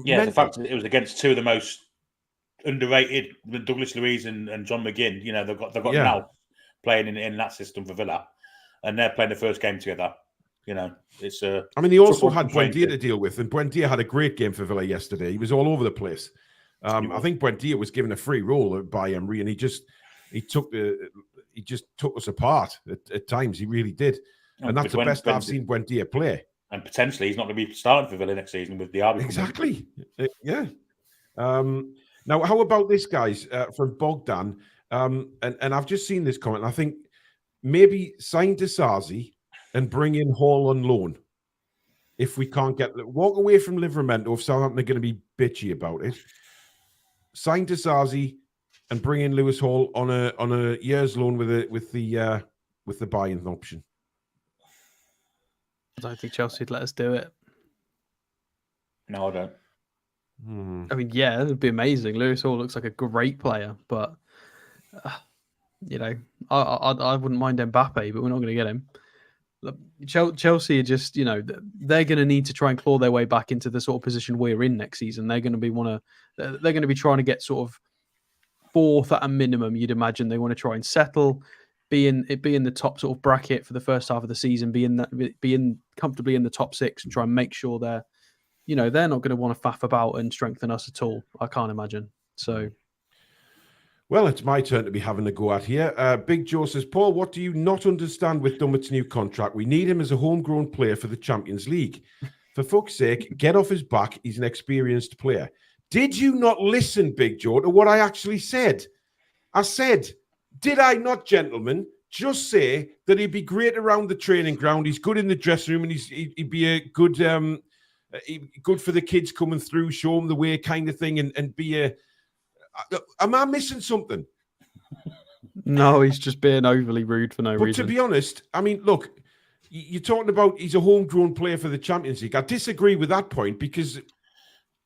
Yeah, the fact that it was against two of the most underrated, Douglas Luiz and John McGinn. They've got now playing in that system for Villa, and they're playing the first game together. It's they also had Buendia to deal with, and Buendia had a great game for Villa yesterday. He was all over the place. I think Buendia was given a free role by Emery, and he just took us apart at times. He really did, and that's the best I've seen Buendia play. And potentially, he's not going to be starting for Villa next season with Diaby. Exactly. Yeah. Now, how about this, guys, from Bogdan? And I've just seen this comment. I think maybe sign Disasi and bring in Hall on loan. If we can't walk away from Livramento, if Southampton are going to be bitchy about it, sign Disasi and bring in Lewis Hall on a year's loan with the buy-in option. I don't think Chelsea would let us do it. No, I don't. I mean, yeah, it'd be amazing. Lewis Hall looks like a great player, but I wouldn't mind Mbappe, but we're not going to get him. Look, Chelsea are just, they're going to need to try and claw their way back into the sort of position we're in next season. They're going to be they're going to be trying to get sort of fourth at a minimum. You'd imagine they want to try and settle, be in the top sort of bracket for the first half of the season, be comfortably in the top six, and try and make sure they're not going to want to faff about and strengthen us at all. I can't imagine. So, well, it's my turn to be having a go at here. Big Joe says, Paul, what do you not understand with Dummett's new contract? We need him as a homegrown player for the Champions League. For fuck's sake, get off his back. He's an experienced player. Did you not listen, Big Joe, to what I actually said? I said, did I not, gentlemen, just say that he'd be great around the training ground? He's good in the dressing room, and he'd be a good... good for the kids coming through, show them the way kind of thing, and be a... Am I missing something? No, he's just being overly rude for no reason. But to be honest, I mean, look, you're talking about he's a homegrown player for the Champions League. I disagree with that point, because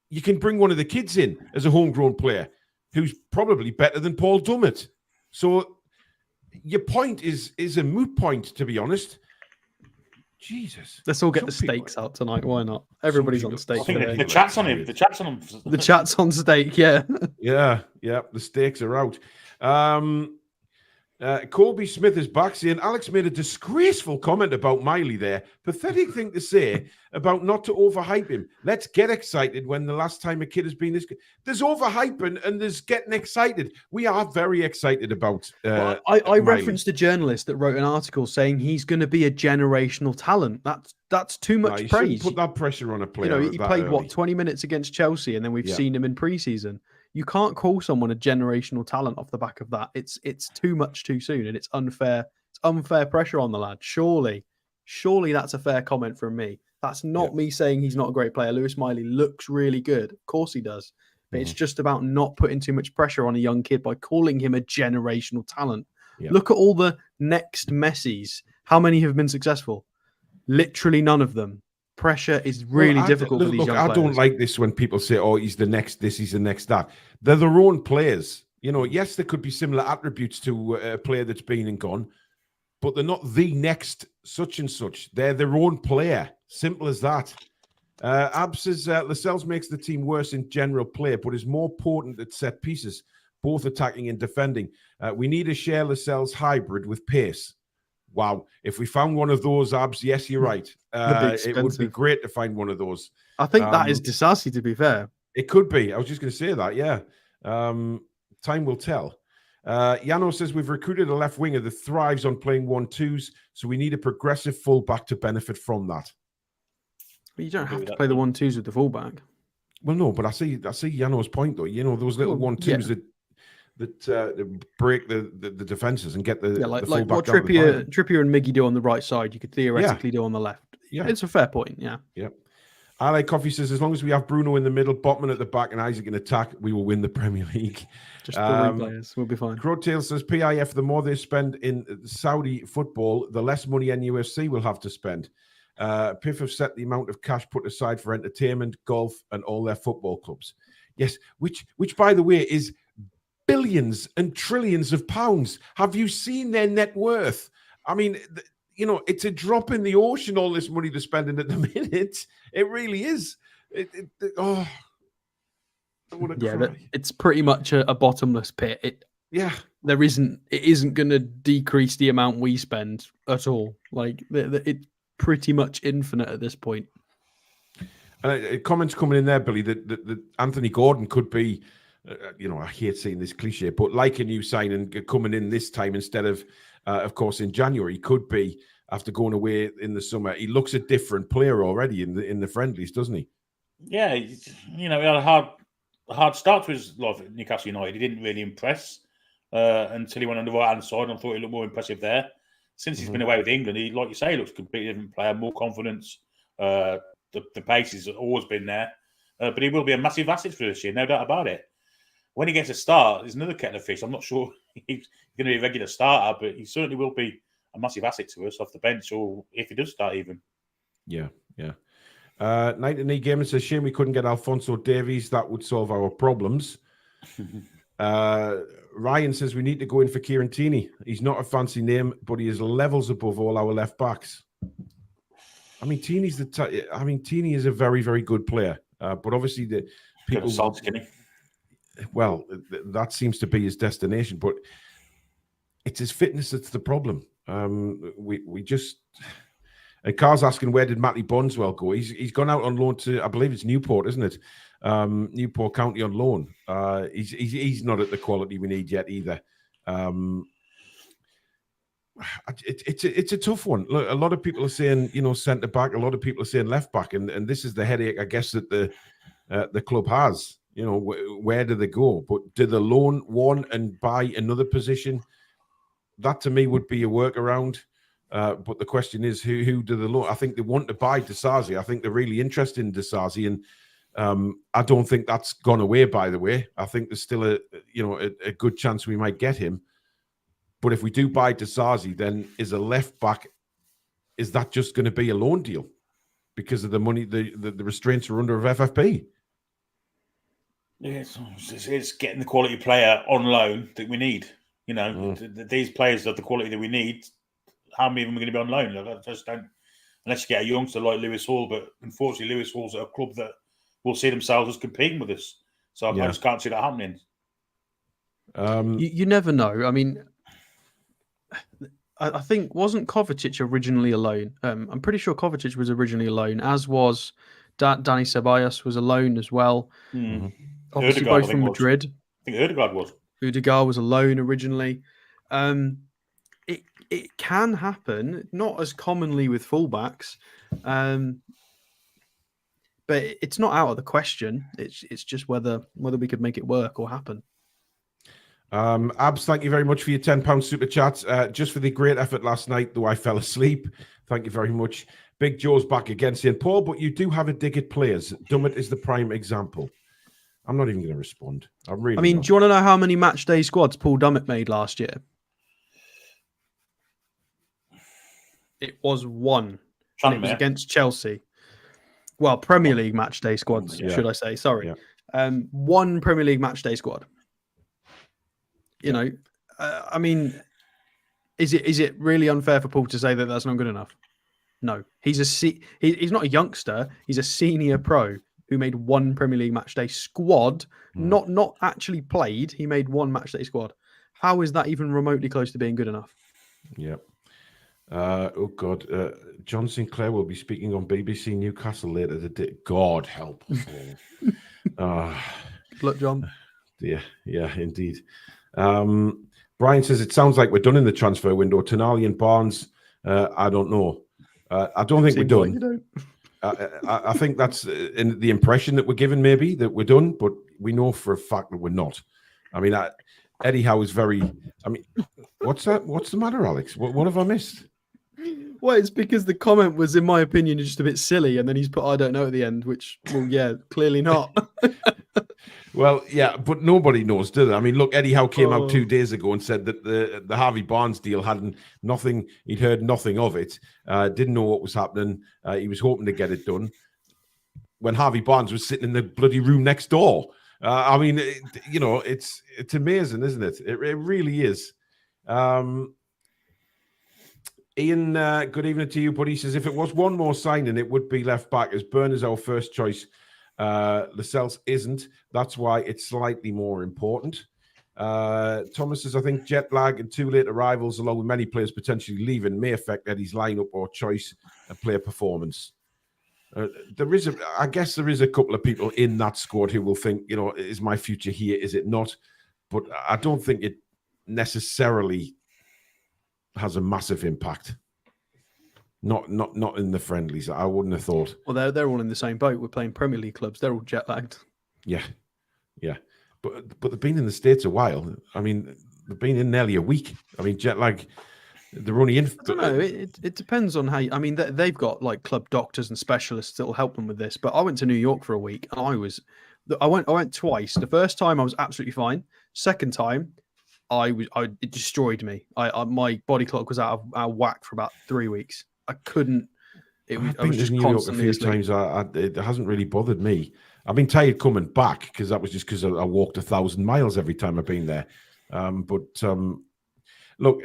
you can bring one of the kids in as a homegrown player who's probably better than Paul Dummett. So your point is a moot point, to be honest. Jesus. Let's all get the stakes out tonight. Why not? Everybody's on stake. I think the chat's on him. The chat's on him. The chat's on stake, yeah. Yeah. The stakes are out. Colby Smith is back saying, Alex made a disgraceful comment about Miley there. Pathetic thing to say about not to overhype him. Let's get excited when the last time a kid has been this good. There's overhyping and there's getting excited. We are very excited about I referenced a journalist that wrote an article saying he's going to be a generational talent. That's too much praise. Put that pressure on a player. He played, 20 minutes against Chelsea, and then we've seen him in pre-season. You can't call someone a generational talent off the back of that. It's too much too soon, and it's unfair. It's unfair pressure on the lad. Surely that's a fair comment from me. That's not me saying he's not a great player. Lewis Miley looks really good. Of course he does. But it's just about not putting too much pressure on a young kid by calling him a generational talent. Yeah. Look at all the next Messis. How many have been successful? Literally none of them. Pressure is really difficult for these young players. I don't like this when people say, "Oh, he's the next this, he's the next that." They're their own players. You know, yes, there could be similar attributes to a player that's been and gone, but they're not the next such and such. They're their own player. Simple as that. Ab says Lascelles makes the team worse in general play, but is more potent at set pieces, both attacking and defending. We need a share Lascelles hybrid with pace. Wow. If we found one of those, Abs, yes, you're right. It would be great to find one of those. I think that is Disasi, to be fair. It could be. I was just going to say that, yeah. Time will tell. Yano says we've recruited a left winger that thrives on playing 1-2s, so we need a progressive fullback to benefit from that. But you don't have to play the 1-2s with the fullback. Well, no, but I see Yano's point though. You know, those little 1-2s that break the defenses and get the like fullback what down Trippier and Miggy do on the right side, you could theoretically do on the left. Yeah, it's a fair point. Yeah. I like Coffee says as long as we have Bruno in the middle, Botman at the back, and Isaac in attack, we will win the Premier League. Just 3 players, we'll be fine. Crowtail says PIF, the more they spend in Saudi football, the less money NUFC will have to spend. PIF have set the amount of cash put aside for entertainment, golf, and all their football clubs. Yes, which by the way is billions and trillions of pounds. Have you seen their net worth? I mean, you know, it's a drop in the ocean, all this money they're spending at the minute. It really is. I want to cry. It's pretty much a bottomless pit. It isn't going to decrease the amount we spend at all. Like, it's pretty much infinite at this point. Comments coming in there, Billy, that Anthony Gordon could be, I hate saying this cliche, but like a new signing coming in this time instead of course, in January, could be after going away in the summer. He looks a different player already in the friendlies, doesn't he? Yeah, he had a hard start to his life at Newcastle United. He didn't really impress until he went on the right-hand side, and I thought he looked more impressive there. Since he's been away with England, he, like you say, looks a completely different player, more confidence. The pace has always been there. But he will be a massive asset for this year, no doubt about it. When he gets a start, there's another kettle of fish. I'm not sure he's going to be a regular starter, but he certainly will be a massive asset to us off the bench, or if he does start even. Yeah. Night and Knee Gamer says, shame we couldn't get Alphonso Davies. That would solve our problems. Ryan says we need to go in for Kieran Tierney. He's not a fancy name, but he is levels above all our left backs. I mean, Tierney is a very, very good player, but obviously the people. Well, that seems to be his destination, but it's his fitness that's the problem. We just. And Carl's asking, where did Matty Bondswell go? He's gone out on loan to, I believe it's Newport, isn't it? Newport County on loan. He's not at the quality we need yet either. It's a tough one. Look, a lot of people are saying, centre back. A lot of people are saying left back, and this is the headache, I guess, that the club has. Where do they go? But do they loan one and buy another position? That to me would be a workaround. But the question is, who do they loan? I think they want to buy Disasi. I think they're really interested in Disasi, and I don't think that's gone away. By the way, I think there's still a good chance we might get him. But if we do buy Disasi, then is a left back? Is that just going to be a loan deal because of the money the restraints are under of FFP? Yeah, it's getting the quality player on loan that we need. These players are the quality that we need. How many of them are going to be on loan? I just don't, unless you get a youngster like Lewis Hall. But unfortunately, Lewis Hall's at a club that will see themselves as competing with us. So I just can't see that happening. You never know. I mean, I think, wasn't Kovacic originally a loan? I'm pretty sure Kovacic was originally a loan, as was Dani Ceballos was a loan as well. Mm-hmm. Obviously, both from Madrid. I think Ødegaard was. Ødegaard was a loan originally. It can happen, not as commonly with fullbacks, but it's not out of the question. It's just whether we could make it work or happen. Abs, thank you very much for your £10 super chat. Just for the great effort last night, though I fell asleep. Thank you very much. Big Joe's back again saying, Paul, but you do have a dig at players. Dummett is the prime example. I'm not even going to respond. I'm really I mean, not. do you want to know how many match day squads Paul Dummett made last year? It was one. And it was against Chelsea. Well, Premier League match day squads, should I say? Sorry. Yeah. One Premier League match day squad. You know, I mean, is it really unfair for Paul to say that that's not good enough? No. He's not a youngster. He's a senior pro who made one Premier League matchday squad, not actually played. He made one matchday squad. How is that even remotely close to being good enough? Yeah. Oh God, John Sinclair will be speaking on BBC Newcastle later today. God help. Look, John. Yeah, indeed. Brian says it sounds like we're done in the transfer window. Tonali and Barnes, I don't know. I don't think we're done. Like you don't. I think that's in the impression that we're given, maybe that we're done, but we know for a fact that we're not. I mean, Eddie Howe is very. I mean, what's that? What's the matter, Alex? What have I missed? Well, it's because the comment was, in my opinion, just a bit silly, and then he's put "I don't know" at the end, which, well, yeah, clearly not. Well, yeah, but nobody knows, do they? I mean, look, Eddie Howe came out 2 days ago and said that the Harvey Barnes deal hadn't nothing. He'd heard nothing of it. Didn't know what was happening. He was hoping to get it done when Harvey Barnes was sitting in the bloody room next door. I mean, it's amazing, isn't it? It really is. Ian, good evening to you, buddy. He says, if it was one more signing, it would be left back, as Burn is our first choice. Lascelles isn't. That's why it's slightly more important. Thomas says, I think jet lag and 2 late arrivals, along with many players potentially leaving, may affect Eddie's lineup or choice and player performance. I guess there is a couple of people in that squad who will think, is my future here? Is it not? But I don't think it necessarily has a massive impact. Not in the friendlies. I wouldn't have thought. Well, they're all in the same boat. We're playing Premier League clubs. They're all jet lagged. Yeah. But they've been in the States a while. I mean, they've been in nearly a week. I mean, jet lag. They're only in. I don't know. It depends on how. I mean, they've got like club doctors and specialists that will help them with this. But I went to New York for a week, and I went twice. The first time I was absolutely fine. Second time, it destroyed me. My body clock was out of whack for about 3 weeks. I couldn't. I've been to New York a few times. It hasn't really bothered me. I've been tired coming back because that was just because I walked 1,000 miles every time I've been there. Look,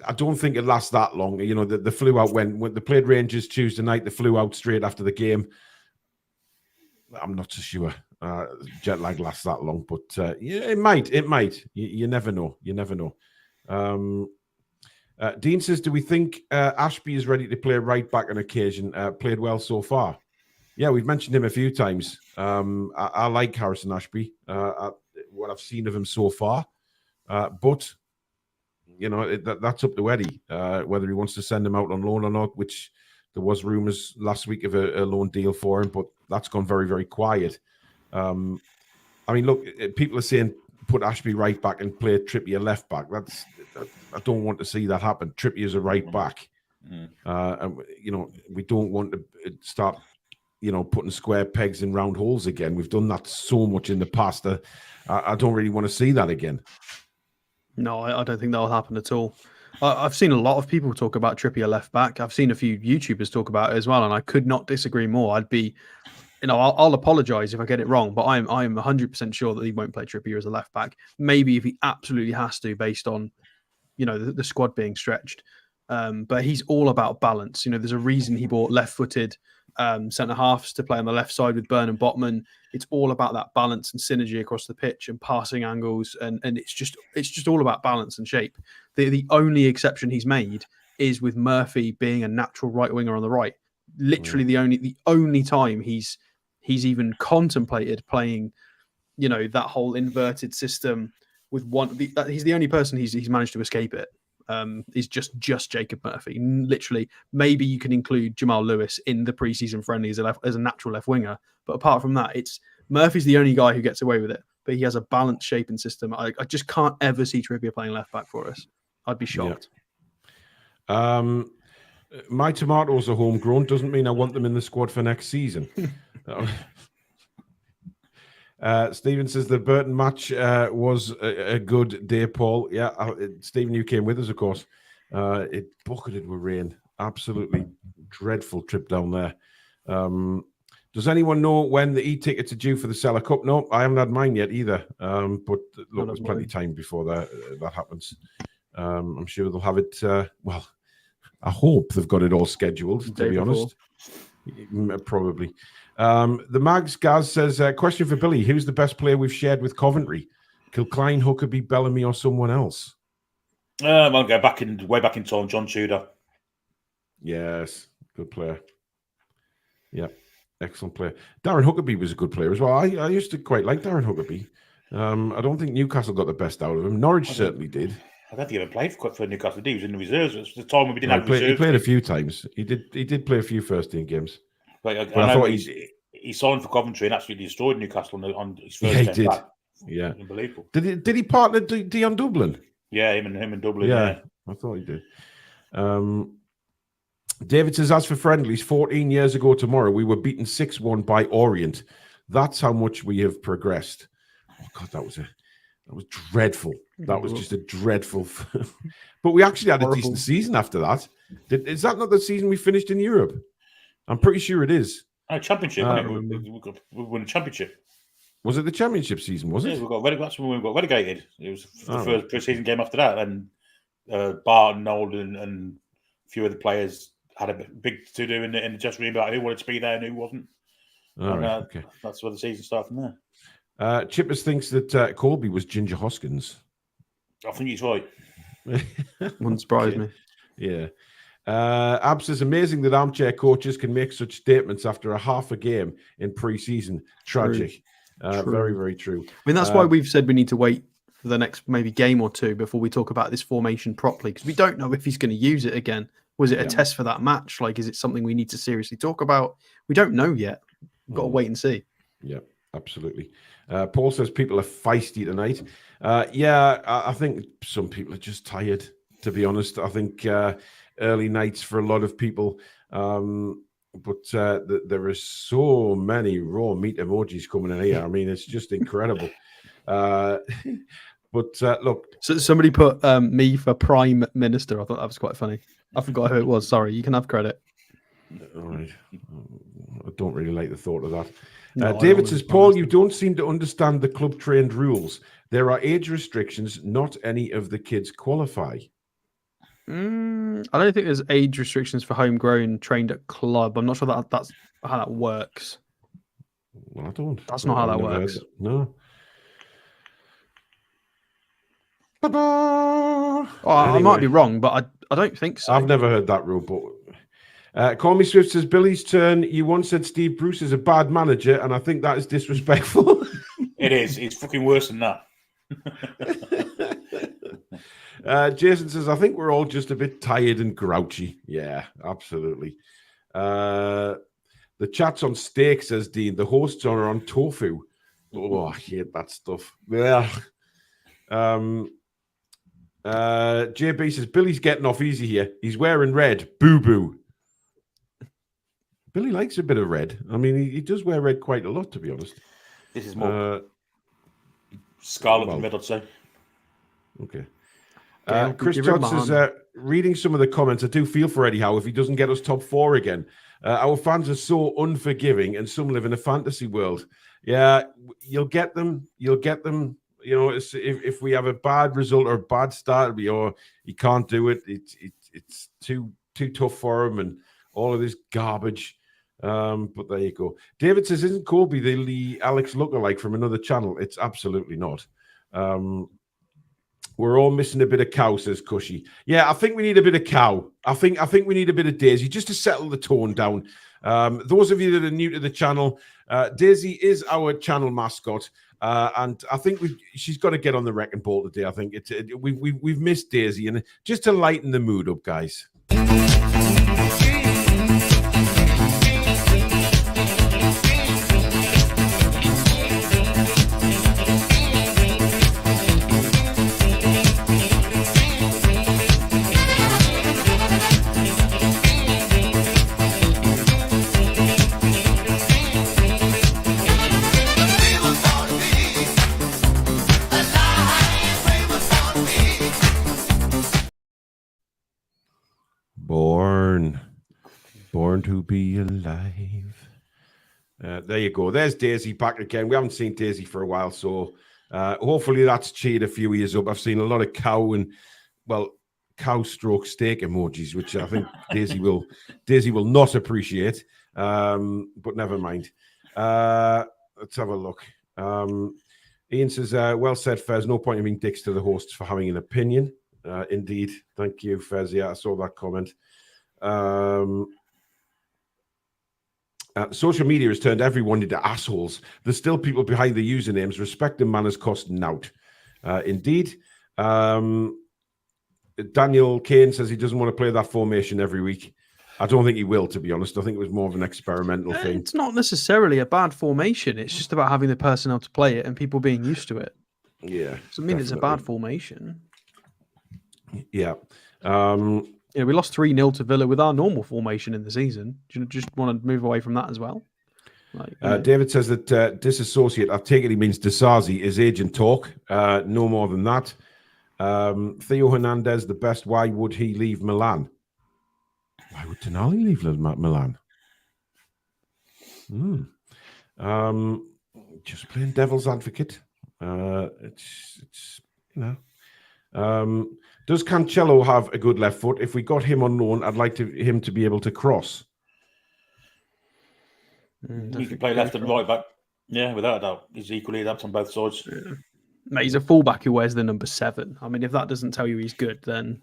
I don't think it lasts that long. The flew out when they played Rangers Tuesday night. They flew out straight after the game. I'm not so sure jet lag lasts that long, but yeah, it might. You never know. Dean says, do we think Ashby is ready to play right back on occasion? Played well so far. Yeah, we've mentioned him a few times. I like Harrison Ashby, what I've seen of him so far. But, that's up to Eddie, whether he wants to send him out on loan or not, which there was rumours last week of a loan deal for him, but that's gone very, very quiet. I mean, look, people are saying put Ashby right back and play Trippier left back. I don't want to see that happen. Trippier's a right back. And, we don't want to start, putting square pegs in round holes again. We've done that so much in the past. I don't really want to see that again. No, I don't think that'll happen at all. I've seen a lot of people talk about Trippier left back. I've seen a few YouTubers talk about it as well, and I could not disagree more. I'd be, I'll apologise if I get it wrong, but I'm 100% sure that he won't play Trippier as a left back. Maybe if he absolutely has to, based on, the squad being stretched. But he's all about balance. There's a reason he bought left-footed centre halves to play on the left side with Burn and Botman. It's all about that balance and synergy across the pitch and passing angles, and it's just all about balance and shape. The only exception he's made is with Murphy being a natural right winger on the right. Literally the only time he's even contemplated playing, that whole inverted system with one. He's the only person he's managed to escape it. Is just Jacob Murphy. Literally, maybe you can include Jamal Lewis in the preseason friendly as a natural left winger, but apart from that, Murphy's the only guy who gets away with it. But he has a balanced shape and system. I just can't ever see Trippier playing left back for us. I'd be shocked. Yeah. My tomatoes are homegrown doesn't mean I want them in the squad for next season. Stephen says the Burton match was a good day, Paul. Yeah, Stephen, you came with us, of course. It bucketed with rain. Absolutely dreadful trip down there. Does anyone know when the e-tickets are due for the Cellar Cup? No, I haven't had mine yet either. But look, there's plenty of time before that happens. I'm sure they'll have it. Well, I hope they've got it all scheduled, to be honest. Probably. The Mags Gaz says, question for Billy. Who's the best player we've shared with Coventry? Kilcline, Huckabee, Bellamy, or someone else? I'll go way back in time, John Tudor. Yes, good player. Yeah, excellent player. Darren Huckabee was a good player as well. I used to quite like Darren Huckabee. I don't think Newcastle got the best out of him. Norwich certainly did. I don't think he ever played for Newcastle. He was in the reserves. It was the time when we didn't have reserves. He played a few times. He did play a few first-team games. But I thought he signed for Coventry and absolutely destroyed Newcastle on his first game. He did. Back. Yeah, unbelievable. Did he partner Dion Dublin? Yeah, him and Dublin. Yeah, I thought he did. David says, as for friendlies, 14 years ago tomorrow, we were beaten 6-1 by Orient. That's how much we have progressed. Oh God, that was dreadful. That was just a dreadful. But we actually had a decent season after that. Is that not the season we finished in Europe? I'm pretty sure it is. Championship. We won a championship. Was it the championship season? Was it? Yeah, that's when we got relegated. It was the first pre-season game after that, and Barton, Olden, and a few other players had a big to do in the dressing room about who wanted to be there and who wasn't. Okay. That's where the season started from there. Chippers thinks that Colby was Ginger Hoskins. I think he's right. Wouldn't surprise me. Yeah. Abs is amazing that armchair coaches can make such statements after a half a game in pre-season. Tragic. True. Very, very true. I mean, that's why we've said we need to wait for the next maybe game or two before we talk about this formation properly, because we don't know if he's going to use it again. Was it a test for that match? Like, is it something we need to seriously talk about? We don't know yet. We've got to wait and see. Yeah, absolutely. Paul says people are feisty tonight. I think some people are just tired, to be honest. I think early nights for a lot of people. But there are so many raw meat emojis coming in here. I mean, it's just incredible. But look. So somebody put me for Prime Minister. I thought that was quite funny. I forgot who it was. Sorry, you can have credit. All right. I don't really like the thought of that. No, David says, Paul, you don't seem to understand the club trained rules. There are age restrictions. Not any of the kids qualify. I don't think there's age restrictions for homegrown trained at club. I'm not sure that's how that works. Well, I don't. That's not how that works. No. Anyway. I might be wrong, but I don't think so. I've never heard that rule, but Call Me Swift says, Billy's turn. You once said Steve Bruce is a bad manager, and I think that is disrespectful. It is. It's fucking worse than that. Jason says, I think we're all just a bit tired and grouchy. Yeah, absolutely. The chat's on steak, says Dean. The hosts are on tofu. Oh, I hate that stuff. Yeah. JB says, Billy's getting off easy here. He's wearing red. Boo-boo. Billy likes a bit of red. I mean, he does wear red quite a lot, to be honest. This is more scarlet than red, I'd say. Okay. Chris Todd says, reading some of the comments, I do feel for Eddie Howe if he doesn't get us top 4 again. Our fans are so unforgiving, and some live in a fantasy world. Yeah, you'll get them. You'll get them. You know, if we have a bad result or a bad start, he can't do it. It's too tough for him, and all of this garbage. But there you go. David says, isn't Colby the Alex lookalike from another channel? It's absolutely not. We're all missing a bit of cow, says Cushy. Yeah, I think we need a bit of cow. I think we need a bit of Daisy just to settle the tone down. Those of you that are new to the channel, Daisy is our channel mascot, and I think she's got to get on the wrecking ball today. I think we've missed Daisy, and just to lighten the mood up, guys. born to be alive. There you go. There's Daisy back again. We haven't seen Daisy for a while, so hopefully that's cheered a few ears up. I've seen a lot of cow stroke steak emojis, which I think Daisy will not appreciate. But never mind. Let's have a look. Ian says, well said, Fez. No point in being dicks to the hosts for having an opinion. Indeed. Thank you, Fez. Yeah, I saw that comment. Social media has turned everyone into assholes. There's still people behind the usernames. Respect and manners cost nout. Indeed. Daniel Kane says he doesn't want to play that formation every week. I don't think he will, to be honest. I think it was more of an experimental thing. It's not necessarily a bad formation. It's just about having the personnel to play it and people being used to it. Yeah. Doesn't mean it's a bad formation. Yeah. We lost 3-0 to Villa with our normal formation in the season. Do you just want to move away from that as well? David says that disassociate, I take it he means Disasi, is agent talk. No more than that. Theo Hernandez, the best. Why would he leave Milan? Why would Tonali leave Milan? Just playing devil's advocate. It's does Cancelo have a good left foot? If we got him on loan, I'd like him to be able to cross. He can play left and right back. Yeah, without a doubt. He's equally adept on both sides. Yeah. Mate, he's a fullback who wears the number 7. I mean, if that doesn't tell you he's good, then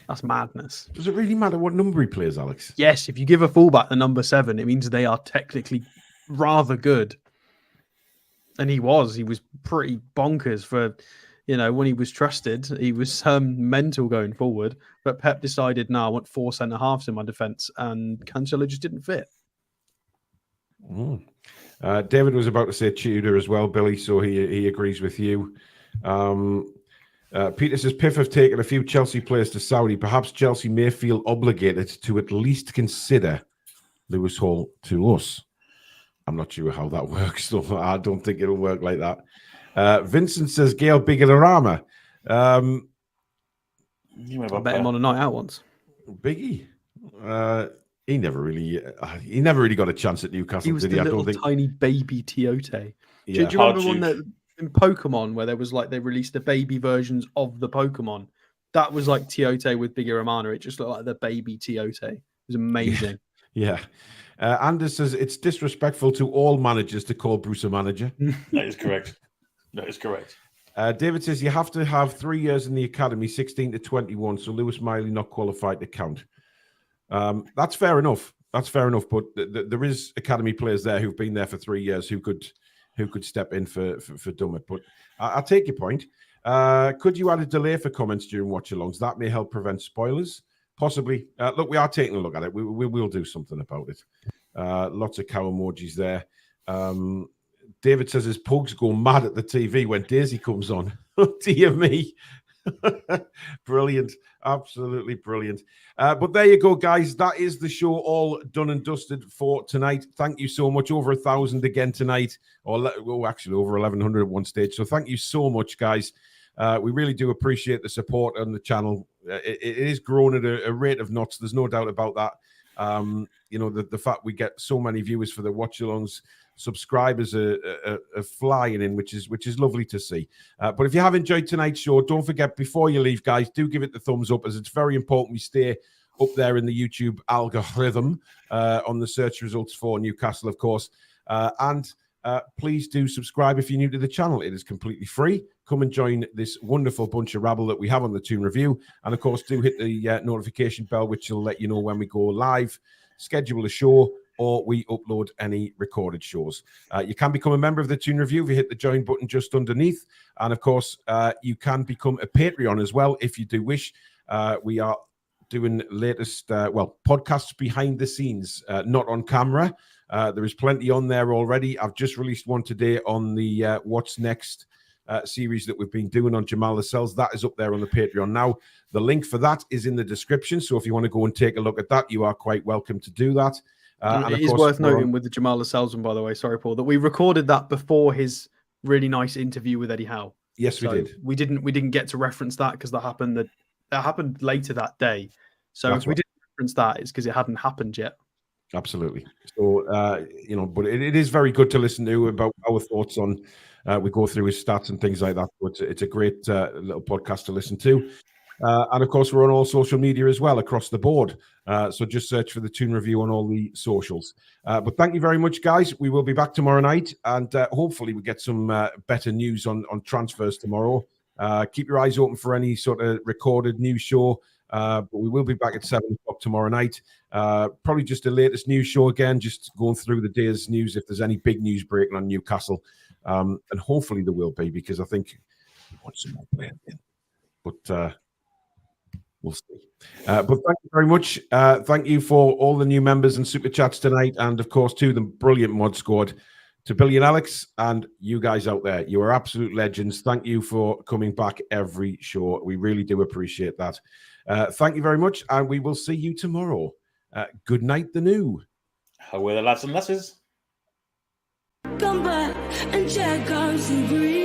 that's madness. Does it really matter what number he plays, Alex? Yes, if you give a fullback the number 7, it means they are technically rather good. And he was pretty bonkers for, when he was trusted. He was mental going forward. But Pep decided, no, I want 4 centre-halves in my defence, and Cancelo just didn't fit. David was about to say Tudor as well, Billy, so he agrees with you. Peter says, Piff have taken a few Chelsea players to Saudi. Perhaps Chelsea may feel obligated to at least consider Lewis Hall to us. I'm not sure how that works, so I don't think it'll work like that. Vincent says, Gail Biggerarama. I bet him on a night out once. Biggie? He never really got a chance at Newcastle, he was did the he? Little tiny baby Tiote. Yeah. Do you remember one that in Pokemon where there was they released the baby versions of the Pokemon? That was like Tiote with Bigger Amana. It just looked like the baby Tiote. It was amazing. Yeah. Anders says it's disrespectful to all managers to call Bruce a manager. That is correct. David says you have to have 3 years in the academy, 16 to 21. So Lewis Miley not qualified to count. That's fair enough. But there is academy players there who've been there for 3 years who could step in for Dummett. But I take your point. Could you add a delay for comments during watch-alongs? That may help prevent spoilers. Possibly. Look, we are taking a look at it. We will do something about it. Lots of cow emojis there. David says his pugs go mad at the TV when Daisy comes on. Dear me. Brilliant. Absolutely brilliant. But there you go, guys. That is the show all done and dusted for tonight. Thank you so much. Over 1,000 again tonight. Actually over 1,100 at one stage. So thank you so much, guys. We really do appreciate the support on the channel. It is growing at a rate of knots. There's no doubt about that. The fact we get so many viewers for the watch-alongs, subscribers are flying in, which is lovely to see. But if you have enjoyed tonight's show, don't forget, before you leave, guys, do give it the thumbs up, as it's very important we stay up there in the YouTube algorithm on the search results for Newcastle, of course. And please do subscribe if you're new to the channel. It is completely free. Come and join this wonderful bunch of rabble that we have on the Toon Review. And, of course, do hit the notification bell, which will let you know when we go live, schedule a show, or we upload any recorded shows. You can become a member of the Toon Review if you hit the join button just underneath. And, of course, you can become a Patreon as well if you do wish. We are doing latest, podcasts behind the scenes, not on camera. There is plenty on there already. I've just released one today on the What's Next series that we've been doing on Jamal Lascelles. That is up there on the Patreon now. The link for that is in the description. So if you want to go and take a look at that, you are quite welcome to do that. And it is worth noting with the Jamal Lascelles one, by the way, sorry, Paul, that we recorded that before his really nice interview with Eddie Howe. Yes, we did. We didn't get to reference that because that happened later that day. So if we didn't difference that is because it hadn't happened yet. Absolutely. So, but it is very good to listen to about our thoughts on, we go through his stats and things like that. But it's a great little podcast to listen to. And of course, we're on all social media as well across the board. So just search for the Toon Review on all the socials. But thank you very much, guys. We will be back tomorrow night, and hopefully we get some better news on transfers tomorrow. Keep your eyes open for any sort of recorded news show. But we will be back at 7 o'clock tomorrow night. Probably just the latest news show again, just going through the day's news if there's any big news breaking on Newcastle. And hopefully there will be, because I think we want some more players in. But we'll see. But thank you very much. Thank you for all the new members and super chats tonight. And of course, to the brilliant mod squad, to Billy and Alex, and you guys out there. You are absolute legends. Thank you for coming back every show. We really do appreciate that. Thank you very much. And we will see you tomorrow. Good night, the new. How are the lads and lasses? Come back and check out some green.